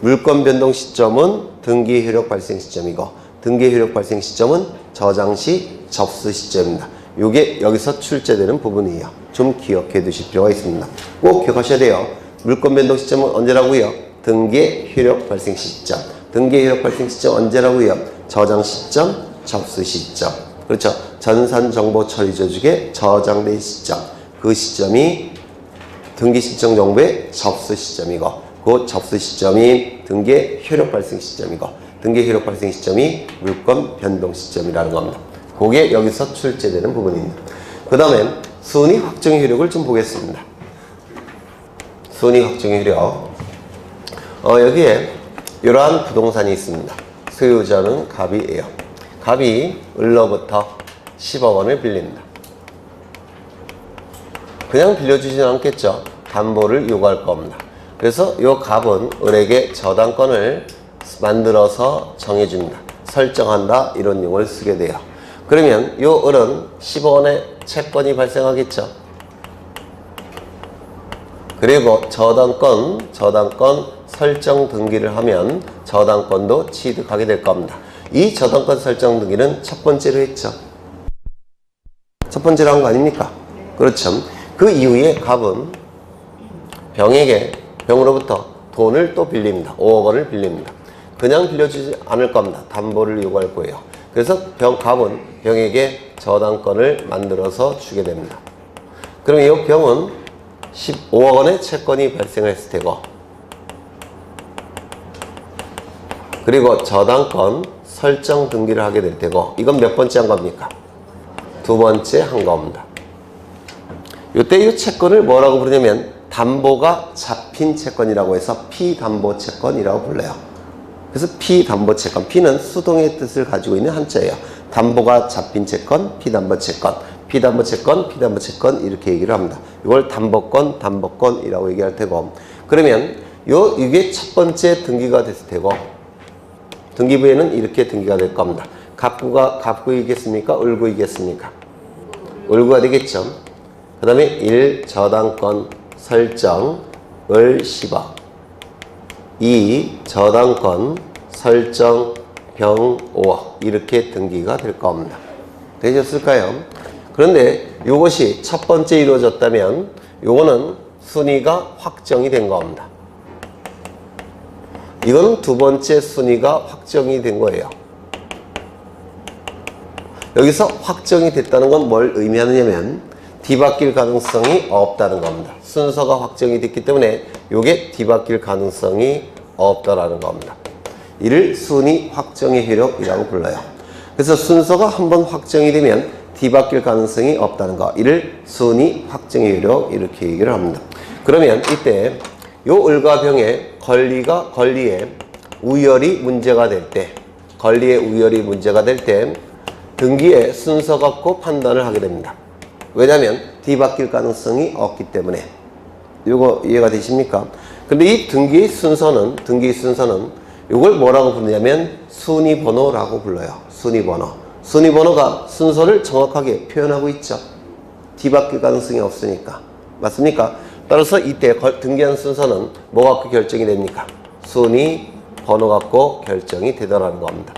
물권 변동 시점은 등기의 효력 발생 시점이고 등기의 효력 발생 시점은 저장 시 접수 시점입니다. 이게 여기서 출제되는 부분이에요. 좀 기억해 두실 필요가 있습니다. 꼭 기억하셔야 돼요. 물권 변동 시점은 언제라고요? 등기의 효력 발생 시점. 등기의 효력 발생 시점 언제라고요? 저장 시점, 접수 시점. 그렇죠. 전산 정보 처리 조직에 저장된 시점. 그 시점이 등기 신청 정보의 접수 시점이고 그 접수 시점이 등기의 효력 발생 시점이고 등기의 효력 발생 시점이 물권 변동 시점이라는 겁니다. 그게 여기서 출제되는 부분입니다. 그 다음에 순위 확정 효력을 좀 보겠습니다. 순위 확정 효력. 여기에 이러한 부동산이 있습니다. 소유자는 갑이에요. 갑이 을로부터 10억 원을 빌립니다. 그냥 빌려주지는 않겠죠. 담보를 요구할 겁니다. 그래서 이 갑은 을에게 저당권을 만들어서 정해줍니다. 설정한다 이런 용어를 쓰게 돼요. 그러면 이 을은 10억 원의 채권이 발생하겠죠. 그리고 저당권 설정 등기를 하면 저당권도 취득하게 될 겁니다. 이 저당권 설정 등기는 첫 번째로 했죠. 첫 번째로 한 거 아닙니까? 그렇죠. 그 이후에 갑은 병으로부터 돈을 또 빌립니다. 5억 원을 빌립니다. 그냥 빌려주지 않을 겁니다. 담보를 요구할 거예요. 그래서 갑은 병에게 저당권을 만들어서 주게 됩니다. 그럼 이 병은 15억 원의 채권이 발생했을 테고, 그리고 저당권 설정 등기를 하게 될 테고, 이건 몇 번째 한 겁니까? 두 번째 한 겁니다. 이때 이 채권을 뭐라고 부르냐면 담보가 잡힌 채권이라고 해서 피담보 채권이라고 불러요. 그래서 피담보 채권, 피는 수동의 뜻을 가지고 있는 한자예요. 담보가 잡힌 채권, 피담보 채권, 피담보 채권, 피담보 채권 이렇게 얘기를 합니다. 이걸 담보권, 담보권이라고 얘기할 테고, 그러면 이게 첫 번째 등기가 됐을 테고, 등기부에는 이렇게 등기가 될 겁니다. 갑구이겠습니까? 을구이겠습니까? 을구가 되겠죠. 그 다음에 1. 저당권 설정 을 10억, 2. 저당권 설정 병 5억 이렇게 등기가 될 겁니다. 되셨을까요? 그런데 이것이 첫 번째 이루어졌다면 이거는 순위가 확정이 된 겁니다. 이건 두 번째 순위가 확정이 된 거예요. 여기서 확정이 됐다는 건 뭘 의미하느냐면 뒤바뀔 가능성이 없다는 겁니다. 순서가 확정이 됐기 때문에 이게 뒤바뀔 가능성이 없다라는 겁니다. 이를 순위 확정의 효력이라고 불러요. 그래서 순서가 한번 확정이 되면 뒤바뀔 가능성이 없다는 거, 이를 순위 확정의 효력 이렇게 얘기를 합니다. 그러면 이때 요 을과 병의 권리에 우열이 문제가 될 때, 권리의 우열이 문제가 될 때 등기의 순서 갖고 판단을 하게 됩니다. 왜냐하면 뒤바뀔 가능성이 없기 때문에. 이거 이해가 되십니까? 근데 이 등기 순서는 이걸 뭐라고 부르냐면 순위번호라고 불러요. 순위번호. 순위번호가 순서를 정확하게 표현하고 있죠. 뒤바뀔 가능성이 없으니까. 맞습니까? 따라서 이때 등기한 순서는 뭐 갖고 결정이 됩니까? 순위번호 갖고 결정이 되더라는 겁니다.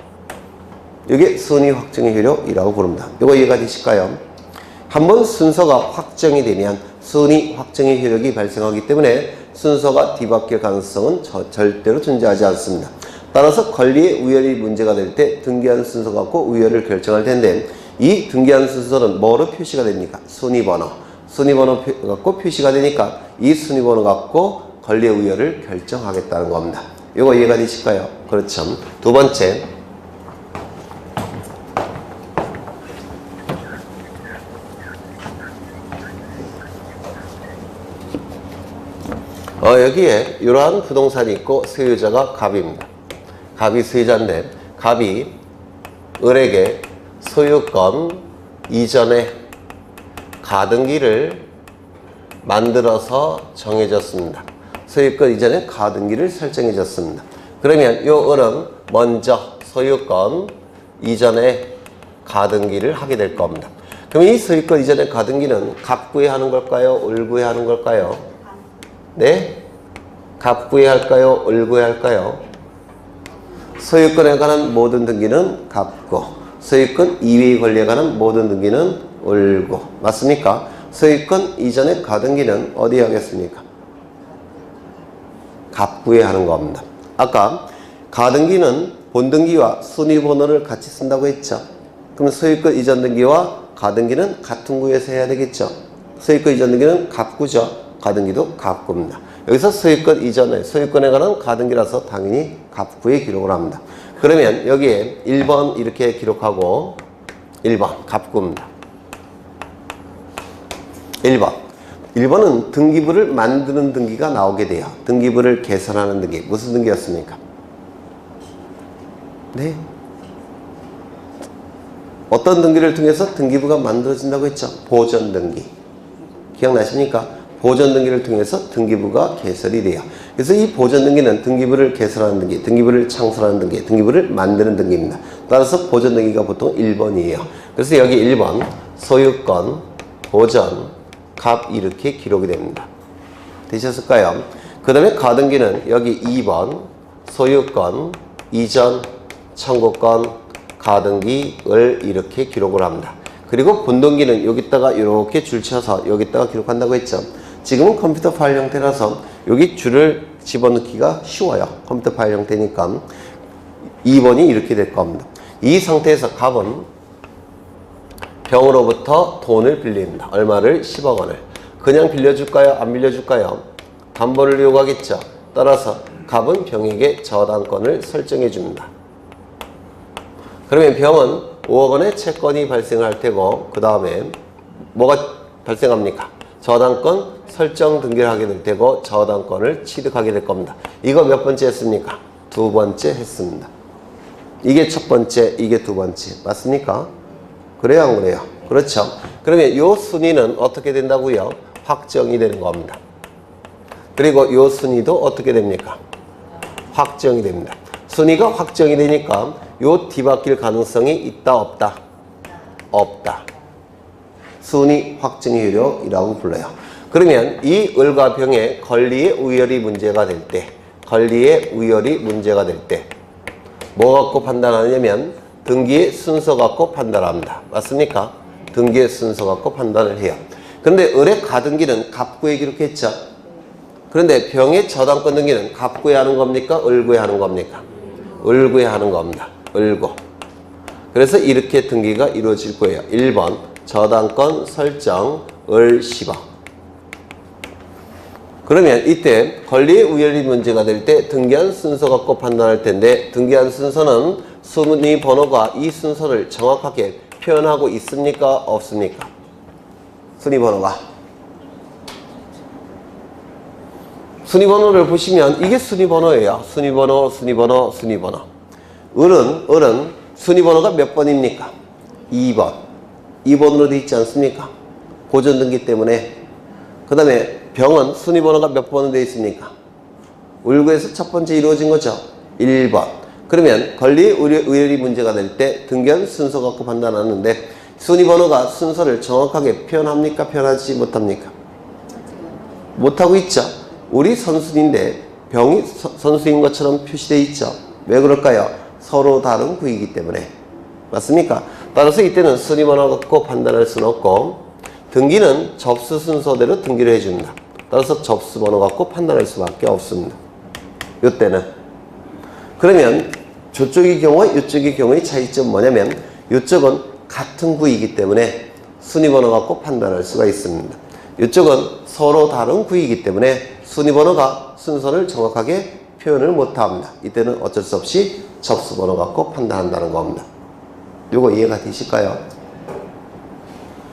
이게 순위 확정의 효력이라고 부릅니다. 이거 이해가 되실까요? 한번 순서가 확정이 되면 순위 확정의 효력이 발생하기 때문에 순서가 뒤바뀔 가능성은 절대로 존재하지 않습니다. 따라서 권리의 우열이 문제가 될 때 등기한 순서 갖고 우열을 결정할 텐데, 이 등기한 순서는 뭐로 표시가 됩니까? 순위번호. 순위번호 갖고 표시가 되니까 이 순위번호 갖고 권리의 우열을 결정하겠다는 겁니다. 이거 이해가 되실까요? 그렇죠. 두 번째, 여기에 이러한 부동산이 있고 소유자가 갑입니다. 갑이 소유자인데 갑이 을에게 소유권 이전에 가등기를 만들어서 정해졌습니다. 소유권 이전에 가등기를 설정해졌습니다. 그러면 이 을은 먼저 소유권 이전에 가등기를 하게 될 겁니다. 그럼 이 소유권 이전에 가등기는 갑구에 하는 걸까요? 을구에 하는 걸까요? 네? 갑구에 할까요? 을구에 할까요? 소유권에 관한 모든 등기는 갑구, 소유권 이외의 권리에 관한 모든 등기는 을구. 맞습니까? 소유권 이전의 가등기는 어디에 하겠습니까? 갑구에 하는 겁니다. 아까 가등기는 본등기와 순위번호를 같이 쓴다고 했죠. 그럼 소유권 이전 등기와 가등기는 같은 구에서 해야 되겠죠. 소유권 이전 등기는 갑구죠. 가등기도 갑구입니다. 여기서 소유권에 관한 가등기라서 당연히 갑구에 기록을 합니다. 그러면 여기에 1번 이렇게 기록하고 1번 갑구입니다. 1번은 등기부를 만드는 등기가 나오게 돼요. 등기부를 개설하는 등기. 무슨 등기였습니까? 네. 어떤 등기를 통해서 등기부가 만들어진다고 했죠? 보전 등기. 기억나십니까? 보전 등기를 통해서 등기부가 개설이 돼요. 그래서 이 보전 등기는 등기부를 개설하는 등기, 등기부를 창설하는 등기, 등기부를 만드는 등기입니다. 따라서 보전 등기가 보통 1번이에요. 그래서 여기 1번 소유권, 보전, 갑 이렇게 기록이 됩니다. 되셨을까요? 그 다음에 가등기는 여기 2번 소유권, 이전, 청구권, 가등기, 을 이렇게 기록을 합니다. 그리고 본등기는 여기다가 이렇게 줄 쳐서 여기다가 기록한다고 했죠. 지금은 컴퓨터 파일 형태라서 여기 줄을 집어넣기가 쉬워요. 컴퓨터 파일 형태니까 2번이 이렇게 될 겁니다. 이 상태에서 갑은 병으로부터 돈을 빌립니다. 얼마를? 10억 원을. 그냥 빌려줄까요? 안 빌려줄까요? 담보를 요구하겠죠. 따라서 갑은 병에게 저당권을 설정해 줍니다. 그러면 병은 5억 원의 채권이 발생할 테고 그 다음에 뭐가 발생합니까? 저당권 설정 등기를 하게 될 테고 저당권을 취득하게 될 겁니다. 이거 몇 번째 했습니까? 두 번째 했습니다. 이게 첫 번째, 이게 두 번째. 맞습니까? 그래요, 안 그래요? 그렇죠. 그러면 이 순위는 어떻게 된다고요? 확정이 되는 겁니다. 그리고 이 순위도 어떻게 됩니까? 확정이 됩니다. 순위가 확정이 되니까 요 뒤바뀔 가능성이 있다, 없다? 없다. 순위 확정 효력이라고 불러요. 그러면 이 을과 병의 권리의 우열이 문제가 될 때, 권리의 우열이 문제가 될 때, 뭐 갖고 판단하냐면 등기의 순서 갖고 판단합니다. 맞습니까? 등기의 순서 갖고 판단을 해요. 그런데 을의 가등기는 갑구에 기록했죠. 그런데 병의 저당권 등기는 갑구에 하는 겁니까? 을구에 하는 겁니까? 을구에 하는 겁니다. 을구. 그래서 이렇게 등기가 이루어질 거예요. 1번 저당권 설정 을 10억. 그러면 이때 권리의 우열이 문제가 될 때 등기한 순서 갖고 판단할 텐데 등기한 순서는 순위 번호가 이 순서를 정확하게 표현하고 있습니까? 없습니까? 순위 번호가. 순위 번호를 보시면 이게 순위 번호예요. 순위 번호, 순위 번호, 순위 번호. 을은 순위 번호가 몇 번입니까? 2번. 2번으로 되어 있지 않습니까? 고전 등기 때문에. 그 다음에 병은 순위 번호가 몇 번으로 되어 있습니까? 을구에서 첫 번째 이루어진 거죠. 1번. 그러면 권리 우열이 문제가 될 때 등기한 순서 갖고 판단하는데 순위 번호가 순서를 정확하게 표현합니까? 표현하지 못합니까? 못하고 있죠. 우리 선순인데 병이 선수인 것처럼 표시되어 있죠. 왜 그럴까요? 서로 다른 구이기 때문에. 맞습니까? 따라서 이때는 순위 번호 갖고 판단할 수는 없고 등기는 접수 순서대로 등기를 해줍니다. 따라서 접수 번호 갖고 판단할 수밖에 없습니다. 이때는. 그러면 저쪽의 경우와 이쪽의 경우의 차이점은 뭐냐면 이쪽은 같은 구이기 때문에 순위 번호 갖고 판단할 수가 있습니다. 이쪽은 서로 다른 구이기 때문에 순위 번호가 순서를 정확하게 표현을 못합니다. 이때는 어쩔 수 없이 접수 번호 갖고 판단한다는 겁니다. 이거 이해가 되실까요?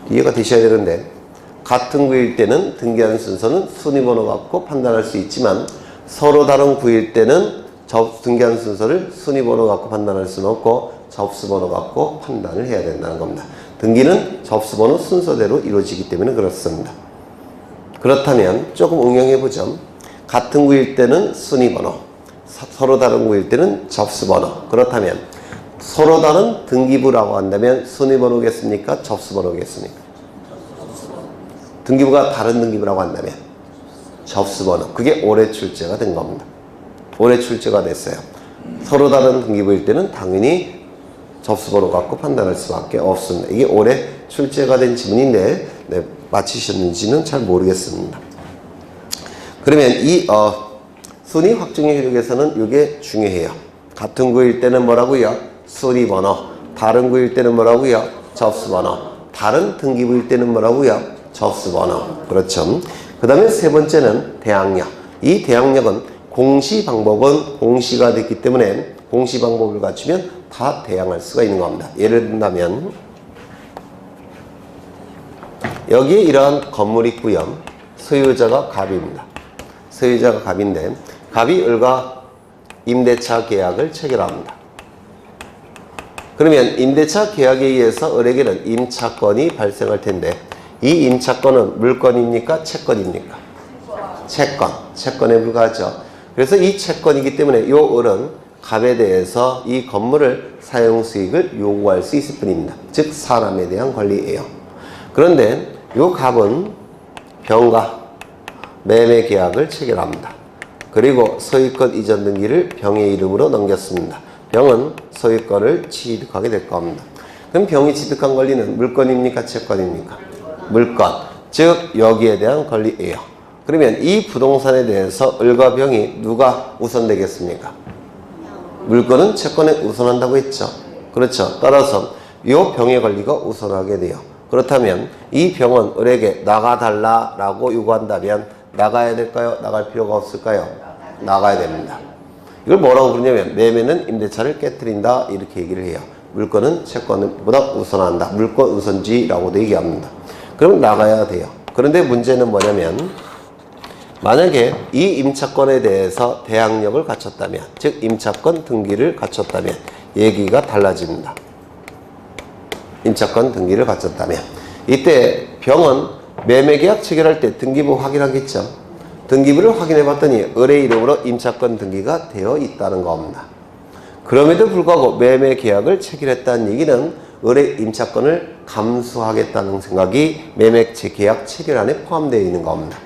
이해가 되셔야 되는데 같은 구일 때는 등기하는 순서는 순위 번호 갖고 판단할 수 있지만 서로 다른 구일 때는 등기하는 순서를 순위 번호 갖고 판단할 수는 없고 접수 번호 갖고 판단을 해야 된다는 겁니다. 등기는 접수 번호 순서대로 이루어지기 때문에 그렇습니다. 그렇다면 조금 응용해보죠. 같은 구일 때는 순위 번호, 서로 다른 구일 때는 접수 번호. 그렇다면 서로 다른 등기부라고 한다면 순위 번호겠습니까? 접수 번호겠습니까? 등기부가 다른 등기부라고 한다면 접수 번호. 그게 올해 출제가 된 겁니다. 올해 출제가 됐어요. 서로 다른 등기부일 때는 당연히 접수 번호 갖고 판단할 수밖에 없습니다. 이게 올해 출제가 된 지문인데 네, 맞히셨는지는 잘 모르겠습니다. 그러면 이 순위 확정의 효력에서는 이게 중요해요. 같은 구일 때는 뭐라고요? 순위 번호. 다른 구일 때는 뭐라고요? 접수 번호. 다른 등기부일 때는 뭐라고요? 접수 번호. 그렇죠. 그 다음에 세 번째는 대항력. 이 대항력은 공시 방법은 공시가 됐기 때문에 공시 방법을 갖추면 다 대항할 수가 있는 겁니다. 예를 든다면 여기에 이러한 건물이 있고요. 소유자가 갑입니다. 소유자가 갑인데 갑이 을과 임대차 계약을 체결합니다. 그러면 임대차 계약에 의해서 을에게는 임차권이 발생할 텐데 이 임차권은 물건입니까? 채권입니까? 채권에 불과하죠. 그래서 이 채권이기 때문에 이 을은 갑에 대해서 이 건물을 사용 수익을 요구할 수 있을 뿐입니다. 즉 사람에 대한 권리예요. 그런데 이 갑은 병과 매매 계약을 체결합니다. 그리고 소유권 이전 등기를 병의 이름으로 넘겼습니다. 병은 소유권을 취득하게 될 겁니다. 그럼 병이 취득한 권리는 물건입니까? 채권입니까? 물건. 즉 여기에 대한 권리예요. 그러면 이 부동산에 대해서 을과 병이 누가 우선되겠습니까? 물건은 채권에 우선한다고 했죠. 그렇죠. 따라서 이 병의 권리가 우선하게 돼요. 그렇다면 이 병은 을에게 나가달라라고 요구한다면 나가야 될까요? 나갈 필요가 없을까요? 나가야 됩니다. 이걸 뭐라고 부르냐면 매매는 임대차를 깨트린다 이렇게 얘기를 해요. 물건은 채권보다 우선한다. 물건 우선주의라고도 얘기합니다. 그럼 나가야 돼요. 그런데 문제는 뭐냐면 만약에 이 임차권에 대해서 대항력을 갖췄다면, 즉 임차권 등기를 갖췄다면 얘기가 달라집니다. 임차권 등기를 갖췄다면 이때 병은 매매계약 체결할 때 등기부 확인하겠죠. 등기부를 확인해 봤더니 을의 이름으로 임차권 등기가 되어 있다는 겁니다. 그럼에도 불구하고 매매계약을 체결했다는 얘기는 을의 임차권을 감수하겠다는 생각이 매매계약 체결안에 포함되어 있는 겁니다.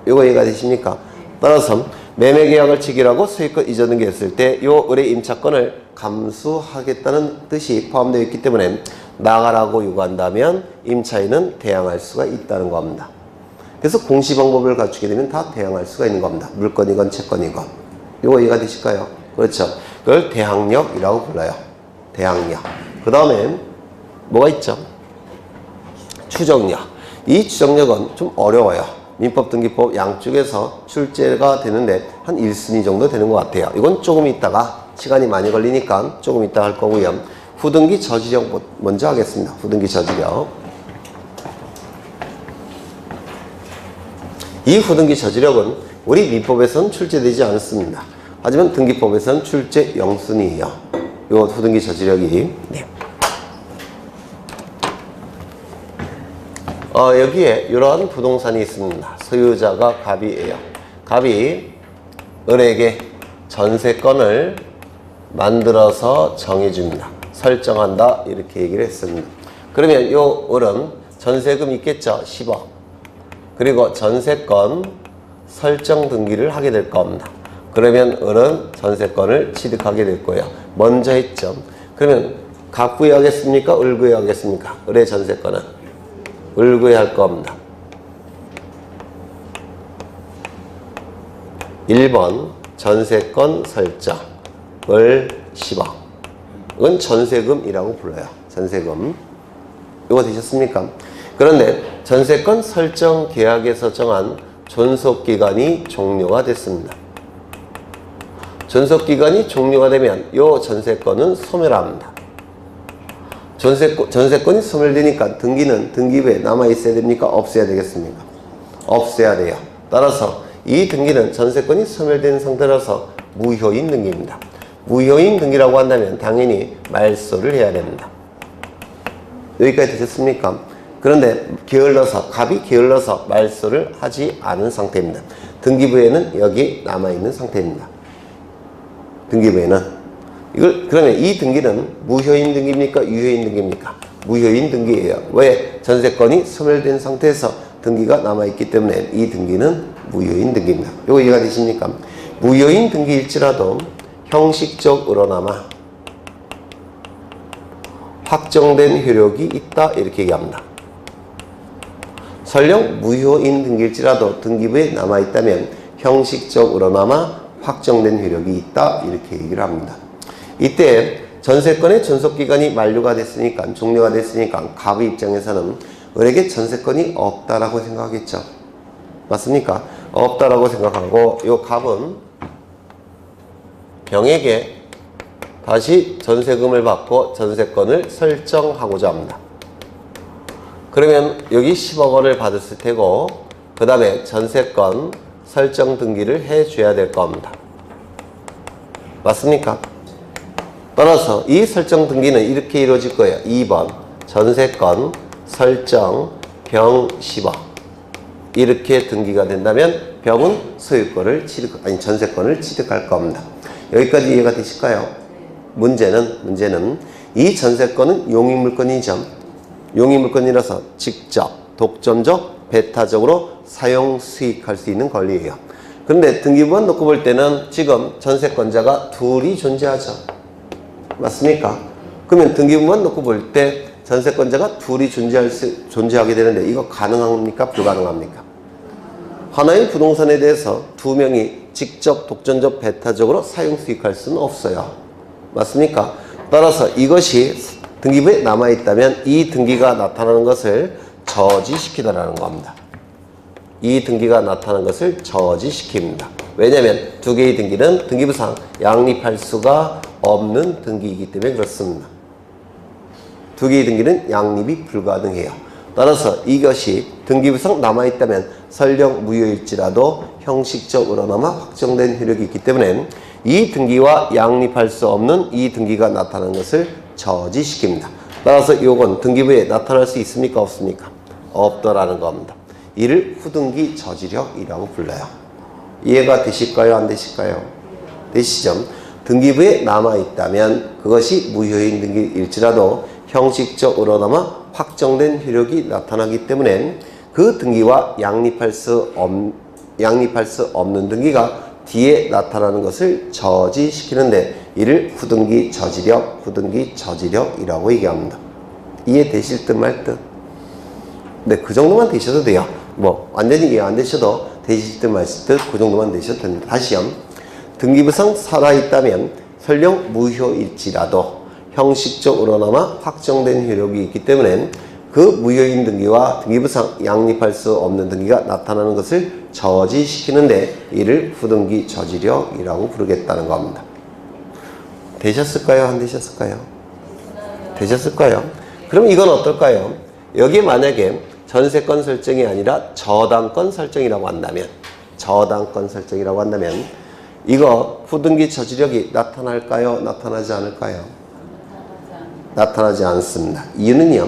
이거 이해가 되십니까? 따라서 매매계약을 체결하고 소유권 이전 등기했을 때 요 을의 임차권을 감수하겠다는 뜻이 포함되어 있기 때문에 나가라고 요구한다면 임차인은 대항할 수가 있다는 겁니다. 그래서 공시방법을 갖추게 되면 다 대항할 수가 있는 겁니다. 물건이건 채권이건. 이거 이해가 되실까요? 그렇죠. 그걸 대항력이라고 불러요. 대항력. 그 다음에 뭐가 있죠? 추정력. 이 추정력은 좀 어려워요. 민법, 등기법 양쪽에서 출제가 되는데 한 1순위 정도 되는 것 같아요. 이건 조금 있다가 시간이 많이 걸리니까 조금 있다 할 거고요. 후등기 저지력 먼저 하겠습니다. 후등기 저지력. 이 후등기 저지력은 우리 민법에서는 출제되지 않습니다. 하지만 등기법에서는 출제 0순위예요. 이 후등기 저지력이. 네. 여기에 이러한 부동산이 있습니다. 소유자가 갑이에요. 갑이 을에게 전세권을 만들어서 정해줍니다. 설정한다 이렇게 얘기를 했습니다. 그러면 요 을은 전세금 있겠죠? 10억. 그리고 전세권 설정 등기를 하게 될 겁니다. 그러면 을은 전세권을 취득하게 될 거예요. 먼저 했죠. 그러면 갑 구해야겠습니까? 을 구해야겠습니까? 을의 전세권은 을 구해야 할 겁니다. 1번 전세권 설정 을 10억. 이건 전세금이라고 불러요. 전세금. 이거 되셨습니까? 그런데 전세권 설정 계약에서 정한 존속기간이 종료가 됐습니다. 존속기간이 종료가 되면 이 전세권은 소멸합니다. 전세권이 소멸되니까 등기는 등기부에 남아있어야 됩니까? 없어야 되겠습니까? 없어야 돼요. 따라서 이 등기는 전세권이 소멸된 상태라서 무효인 등기입니다. 무효인 등기라고 한다면 당연히 말소를 해야 됩니다. 여기까지 되셨습니까? 그런데 게을러서, 갑이 게을러서 말소를 하지 않은 상태입니다. 등기부에는 여기 남아있는 상태입니다. 등기부에는. 그러면 이 등기는 무효인 등기입니까? 유효인 등기입니까? 무효인 등기예요. 왜? 전세권이 소멸된 상태에서 등기가 남아있기 때문에 이 등기는 무효인 등기입니다. 이거 이해가 되십니까? 무효인 등기일지라도 형식적으로나마 확정된 효력이 있다 이렇게 얘기합니다. 설령 무효인 등기일지라도 등기부에 남아있다면 형식적으로나마 확정된 효력이 있다 이렇게 얘기를 합니다. 이때 전세권의 존속기간이 만료가 됐으니까, 종료가 됐으니까 갑의 입장에서는 을에게 전세권이 없다라고 생각하겠죠. 맞습니까? 없다라고 생각하고 이 갑은 병에게 다시 전세금을 받고 전세권을 설정하고자 합니다. 그러면 여기 10억 원을 받았을 테고 그 다음에 전세권 설정 등기를 해줘야 될 겁니다. 맞습니까? 따라서 이 설정 등기는 이렇게 이루어질 거예요. 2번 전세권 설정 병 10억 이렇게 등기가 된다면 병은 소유권을 전세권을 취득할 겁니다. 여기까지 이해가 되실까요? 문제는 이 전세권은 용익물건이죠. 용익물건이라서 직접, 독점적, 배타적으로 사용, 수익할 수 있는 권리예요. 그런데 등기부만 놓고 볼 때는 지금 전세권자가 둘이 존재하죠. 맞습니까? 그러면 등기부만 놓고 볼 때 전세권자가 둘이 존재하게 되는데 이거 가능합니까? 불가능합니까? 하나의 부동산에 대해서 두 명이 직접, 독점적, 배타적으로 사용, 수익할 수는 없어요. 맞습니까? 따라서 이것이 등기부에 남아있다면 이 등기가 나타나는 것을 저지시키다라는 겁니다. 이 등기가 나타나는 것을 저지시킵니다. 왜냐하면 두 개의 등기는 등기부상 양립할 수가 없는 등기이기 때문에 그렇습니다. 두 개의 등기는 양립이 불가능해요. 따라서 이것이 등기부상 남아있다면 설령 무효일지라도 형식적으로나마 확정된 효력이 있기 때문에 이 등기와 양립할 수 없는 이 등기가 나타나는 것을 저지시킵니다. 따라서 이건 등기부에 나타날 수 있습니까? 없습니까? 없더라는 겁니다. 이를 후등기 저지력이라고 불러요. 이해가 되실까요? 안 되실까요? 되시죠? 등기부에 남아있다면 그것이 무효인 등기일지라도 형식적으로나마 확정된 효력이 나타나기 때문에 그 등기와 양립할 수 없는 등기가 뒤에 나타나는 것을 저지시키는데 이를 후등기 저지력이라고 얘기합니다. 이해되실 듯 말 듯? 네, 그 정도만 되셔도 돼요. 뭐 완전히 이해 안 되셔도 되실 듯 말 듯 그 정도만 되셔도 됩니다. 다시요. 등기부상 살아있다면 설령 무효일지라도 형식적으로나마 확정된 효력이 있기 때문에 그 무효인 등기와 등기부상 양립할 수 없는 등기가 나타나는 것을 저지시키는데 이를 후등기 저지력이라고 부르겠다는 겁니다. 되셨을까요? 안 되셨을까요? 되셨을까요? 그럼 이건 어떨까요? 여기에 만약에 전세권 설정이 아니라 저당권 설정이라고 한다면 이거 후등기 저지력이 나타날까요? 나타나지 않을까요? 나타나지 않습니다. 이유는요.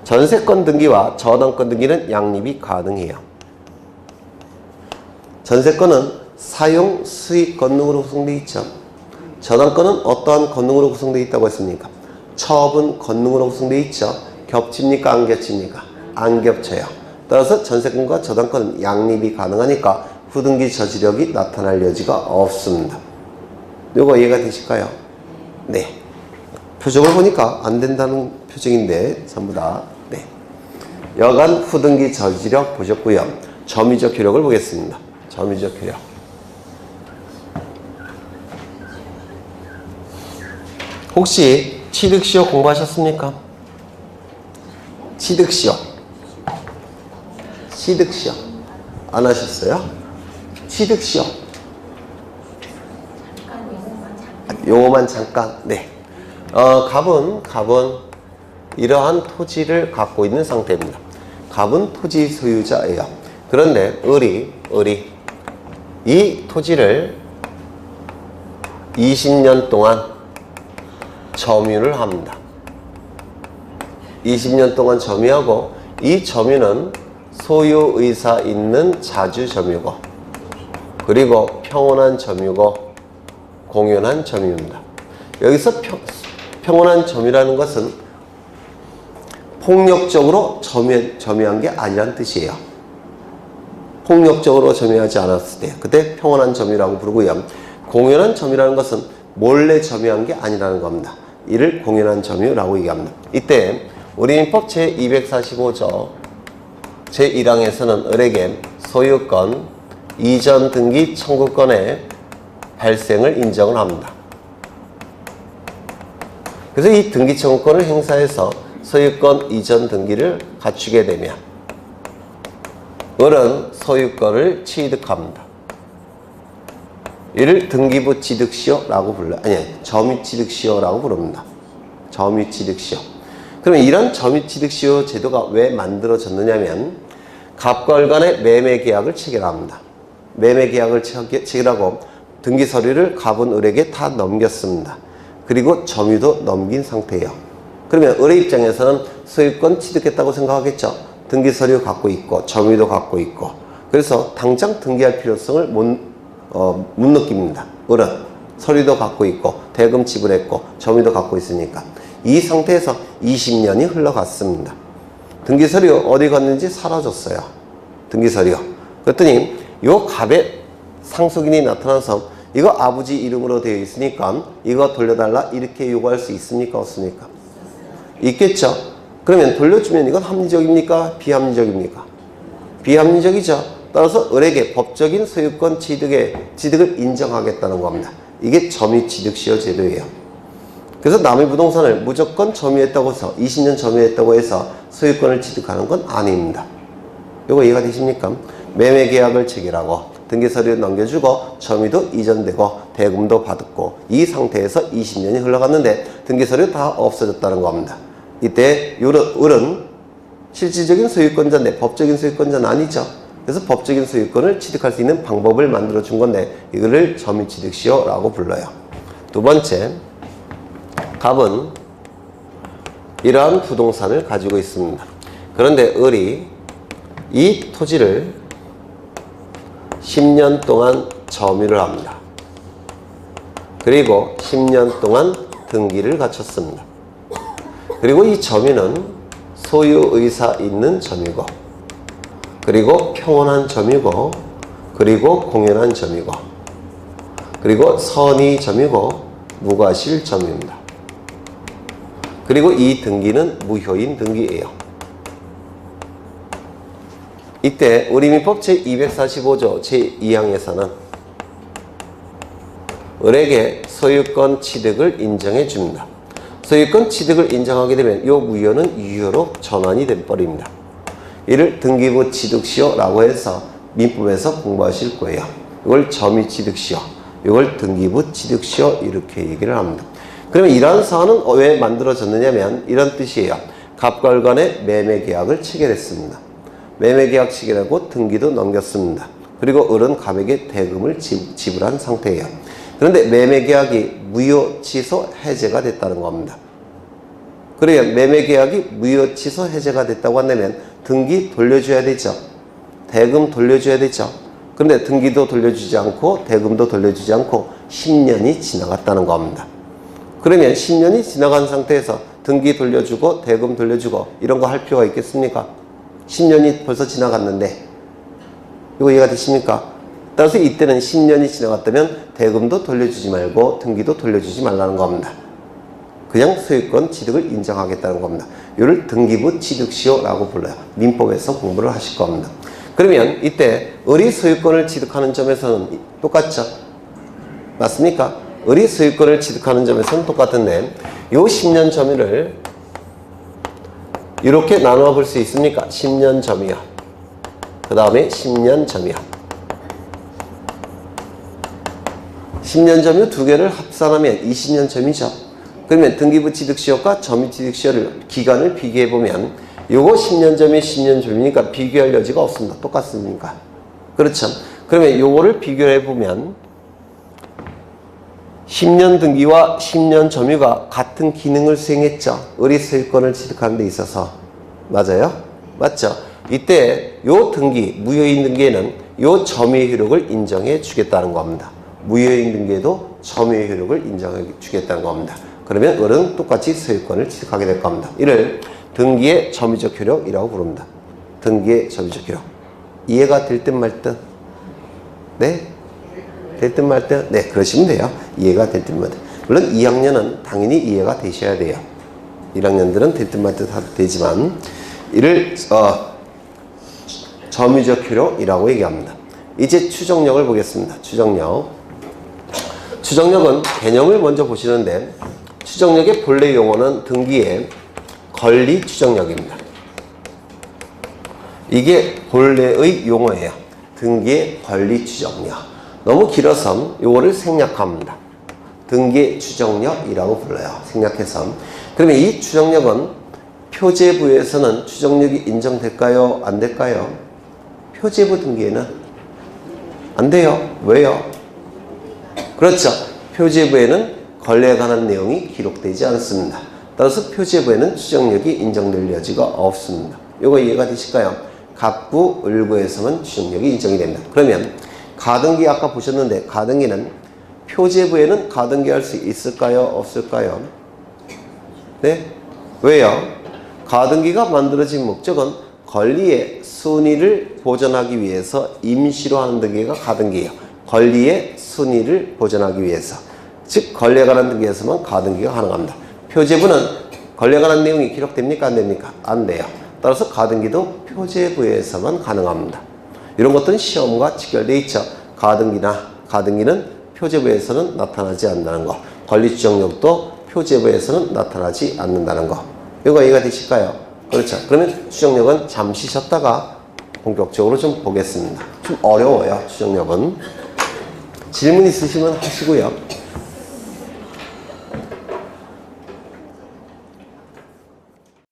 전세권 등기와 저당권 등기는 양립이 가능해요. 전세권은 사용 수익 권능으로 구성되어 있죠. 저당권은 어떠한 권능으로 구성되어 있다고 했습니까? 처분 권능으로 구성되어 있죠. 겹칩니까? 안 겹칩니까? 안 겹쳐요. 따라서 전세권과 저당권은 양립이 가능하니까 후등기 저지력이 나타날 여지가 없습니다. 요거 이해가 되실까요? 네. 표정을 보니까 안 된다는 표정인데 전부 다 네. 여간 후등기 저지력 보셨고요. 점유적 효력을 보겠습니다. 점유적 효력. 혹시 취득시효 공부하셨습니까? 취득시효 안 하셨어요? 취득시효 요거만 잠깐. 네. 갑은 이러한 토지를 갖고 있는 상태입니다. 갑은 토지 소유자예요. 그런데 을이 이 토지를 20년 동안 점유를 합니다. 20년 동안 점유하고 이 점유는 소유의사 있는 자주 점유고 그리고 평온한 점유고 공연한 점유입니다. 여기서 평온한 점유라는 것은 폭력적으로 점유한 게 아니란 뜻이에요. 폭력적으로 점유하지 않았을 때 그때 평온한 점유라고 부르고요. 공연한 점유라는 것은 몰래 점유한 게 아니라는 겁니다. 이를 공연한 점유라고 얘기합니다. 이때 우리민법 제245조 제1항에서는 을에게 소유권, 이전 등기 청구권의 발생을 인정을 합니다. 그래서 이 등기 청구권을 행사해서 소유권 이전 등기를 갖추게 되면 을은 소유권을 취득합니다. 이를 등기부 취득시효라고 점유취득시효라고 부릅니다. 점유취득시효. 그럼 이런 점유취득시효 제도가 왜 만들어졌느냐면 갑과 을 간의 매매계약을 체결합니다. 매매계약을 체결하고 등기서류를 갑은 을에게 다 넘겼습니다. 그리고 점유도 넘긴 상태예요. 그러면 을의 입장에서는 소유권 취득했다고 생각하겠죠. 등기서류 갖고 있고 점유도 갖고 있고 그래서 당장 등기할 필요성을 못 느낍니다. 을은 서류도 갖고 있고 대금 지불했고 점유도 갖고 있으니까 이 상태에서 20년이 흘러갔습니다. 등기서류 어디 갔는지 사라졌어요. 등기서류. 그랬더니 요 갑의 상속인이 나타나서 이거 아버지 이름으로 되어 있으니까 이거 돌려달라 이렇게 요구할 수 있습니까? 없습니까? 있겠죠. 그러면 돌려주면 이건 합리적입니까? 비합리적입니까? 비합리적이죠. 따라서 을에게 법적인 소유권 취득을 인정하겠다는 겁니다. 이게 점유취득시효 제도예요. 그래서 남의 부동산을 무조건 점유했다고 해서 20년 점유했다고 해서 소유권을 취득하는 건 아닙니다. 이거 이해가 되십니까? 매매계약을 체결하고 등기서류 넘겨주고 점유도 이전되고 대금도 받았고 이 상태에서 20년이 흘러갔는데 등기서류 다 없어졌다는 겁니다. 이때 을은 실질적인 소유권자인데 법적인 소유권자는 아니죠. 그래서 법적인 소유권을 취득할 수 있는 방법을 만들어 준 건데 이거를 점유취득시효라고 불러요. 두 번째, 갑은 이러한 부동산을 가지고 있습니다. 그런데 을이 이 토지를 10년 동안 점유를 합니다. 그리고 10년 동안 등기를 갖췄습니다. 그리고 이 점유는 소유의사 있는 점유고, 그리고 평온한 점유고, 그리고 공연한 점유고, 그리고 선의 점유고, 무과실 점유입니다. 그리고 이 등기는 무효인 등기예요. 이때 우리민법 제245조 제2항에서는 을에게 소유권 취득을 인정해 줍니다. 소유권 취득을 인정하게 되면 이 무효는 유효로 전환이 돼버립니다. 이를 등기부 취득시효라고 해서 민법에서 공부하실 거예요. 이걸 점유취득시효, 이걸 등기부 취득시효 이렇게 얘기를 합니다. 그러면 이러한 사안은 왜 만들어졌느냐면 이런 뜻이에요. 갑과 을 간의 매매계약을 체결했습니다. 매매계약 체결하고 등기도 넘겼습니다. 그리고 을은 갑에게 대금을 지불한 상태예요. 그런데 매매계약이 무효, 취소, 해제가 됐다는 겁니다. 그러면 매매계약이 무효, 취소, 해제가 됐다고 한다면 등기 돌려줘야 되죠. 대금 돌려줘야 되죠. 그런데 등기도 돌려주지 않고 대금도 돌려주지 않고 10년이 지나갔다는 겁니다. 그러면 10년이 지나간 상태에서 등기 돌려주고 대금 돌려주고 이런 거 할 필요가 있겠습니까? 10년이 벌써 지나갔는데 이거 이해가 되십니까? 따라서 이때는 10년이 지나갔다면 대금도 돌려주지 말고 등기도 돌려주지 말라는 겁니다. 그냥 소유권 취득을 인정하겠다는 겁니다. 이를 등기부 취득시효라고 불러요. 민법에서 공부를 하실 겁니다. 그러면 이때 을이 소유권을 취득하는 점에서는 똑같죠? 맞습니까? 을이 소유권을 취득하는 점에서는 똑같은데 이 10년 점유를 이렇게 나누어 볼 수 있습니까? 10년 점유요. 그 다음에 10년 점유요. 10년 점유 두 개를 합산하면 20년 점유죠. 그러면 등기부 취득시효과 점유취득시효를 기간을 비교해보면 요거 10년 점유, 10년 점유니까 비교할 여지가 없습니다. 똑같습니까? 그렇죠. 그러면 요거를 비교해보면 10년 등기와 10년 점유가 같은 기능을 수행했죠. 을이 소유권을 취득하는 데 있어서. 맞아요? 맞죠? 이때 요 등기, 무효인 등기에는 요 점유의 효력을 인정해 주겠다는 겁니다. 무효인 등기에도 점유의 효력을 인정해 주겠다는 겁니다. 그러면 을은 똑같이 소유권을 취득하게 될 겁니다. 이를 등기의 점유적 효력이라고 부릅니다. 등기의 점유적 효력. 이해가 될 듯 말 듯? 네? 될 듯 말 듯? 네, 그러시면 돼요. 이해가 될 듯 말 듯. 물론 2학년은 당연히 이해가 되셔야 돼요. 1학년들은 될 듯 말 듯 하도 되지만 이를 점유적 효력이라고 얘기합니다. 이제 추정력을 보겠습니다. 추정력. 추정력은 개념을 먼저 보시는데 추정력의 본래 용어는 등기의 권리 추정력입니다. 이게 본래의 용어예요. 등기의 권리 추정력. 너무 길어서 요거를 생략합니다. 등기의 추정력이라고 불러요. 생략해서. 그러면 이 추정력은 표제부에서는 추정력이 인정될까요? 안 될까요? 표제부 등기에는 안 돼요. 왜요? 그렇죠. 표제부에는 권리에 관한 내용이 기록되지 않습니다. 따라서 표제부에는 추정력이 인정될 여지가 없습니다. 이거 이해가 되실까요? 갑구, 을구에서만 추정력이 인정이 됩니다. 그러면 가등기 아까 보셨는데 가등기는 표제부에는 가등기할 수 있을까요? 없을까요? 네? 왜요? 가등기가 만들어진 목적은 권리의 순위를 보존하기 위해서 임시로 하는 등기가 가등기예요. 권리의 순위를 보존하기 위해서. 즉 권리에 관한 등기에서만 가등기가 가능합니다. 표제부는 권리에 관한 내용이 기록됩니까? 안 됩니까? 안 돼요. 따라서 가등기도 표제부에서만 가능합니다. 이런 것들은 시험과 직결되어 있죠. 가등기는 표제부에서는 나타나지 않는다는 거. 권리추정력도 표제부에서는 나타나지 않는다는 거. 이거 이해가 되실까요? 그렇죠. 그러면 추정력은 잠시 쉬었다가 본격적으로 좀 보겠습니다. 좀 어려워요. 추정력은. 질문 있으시면 하시고요.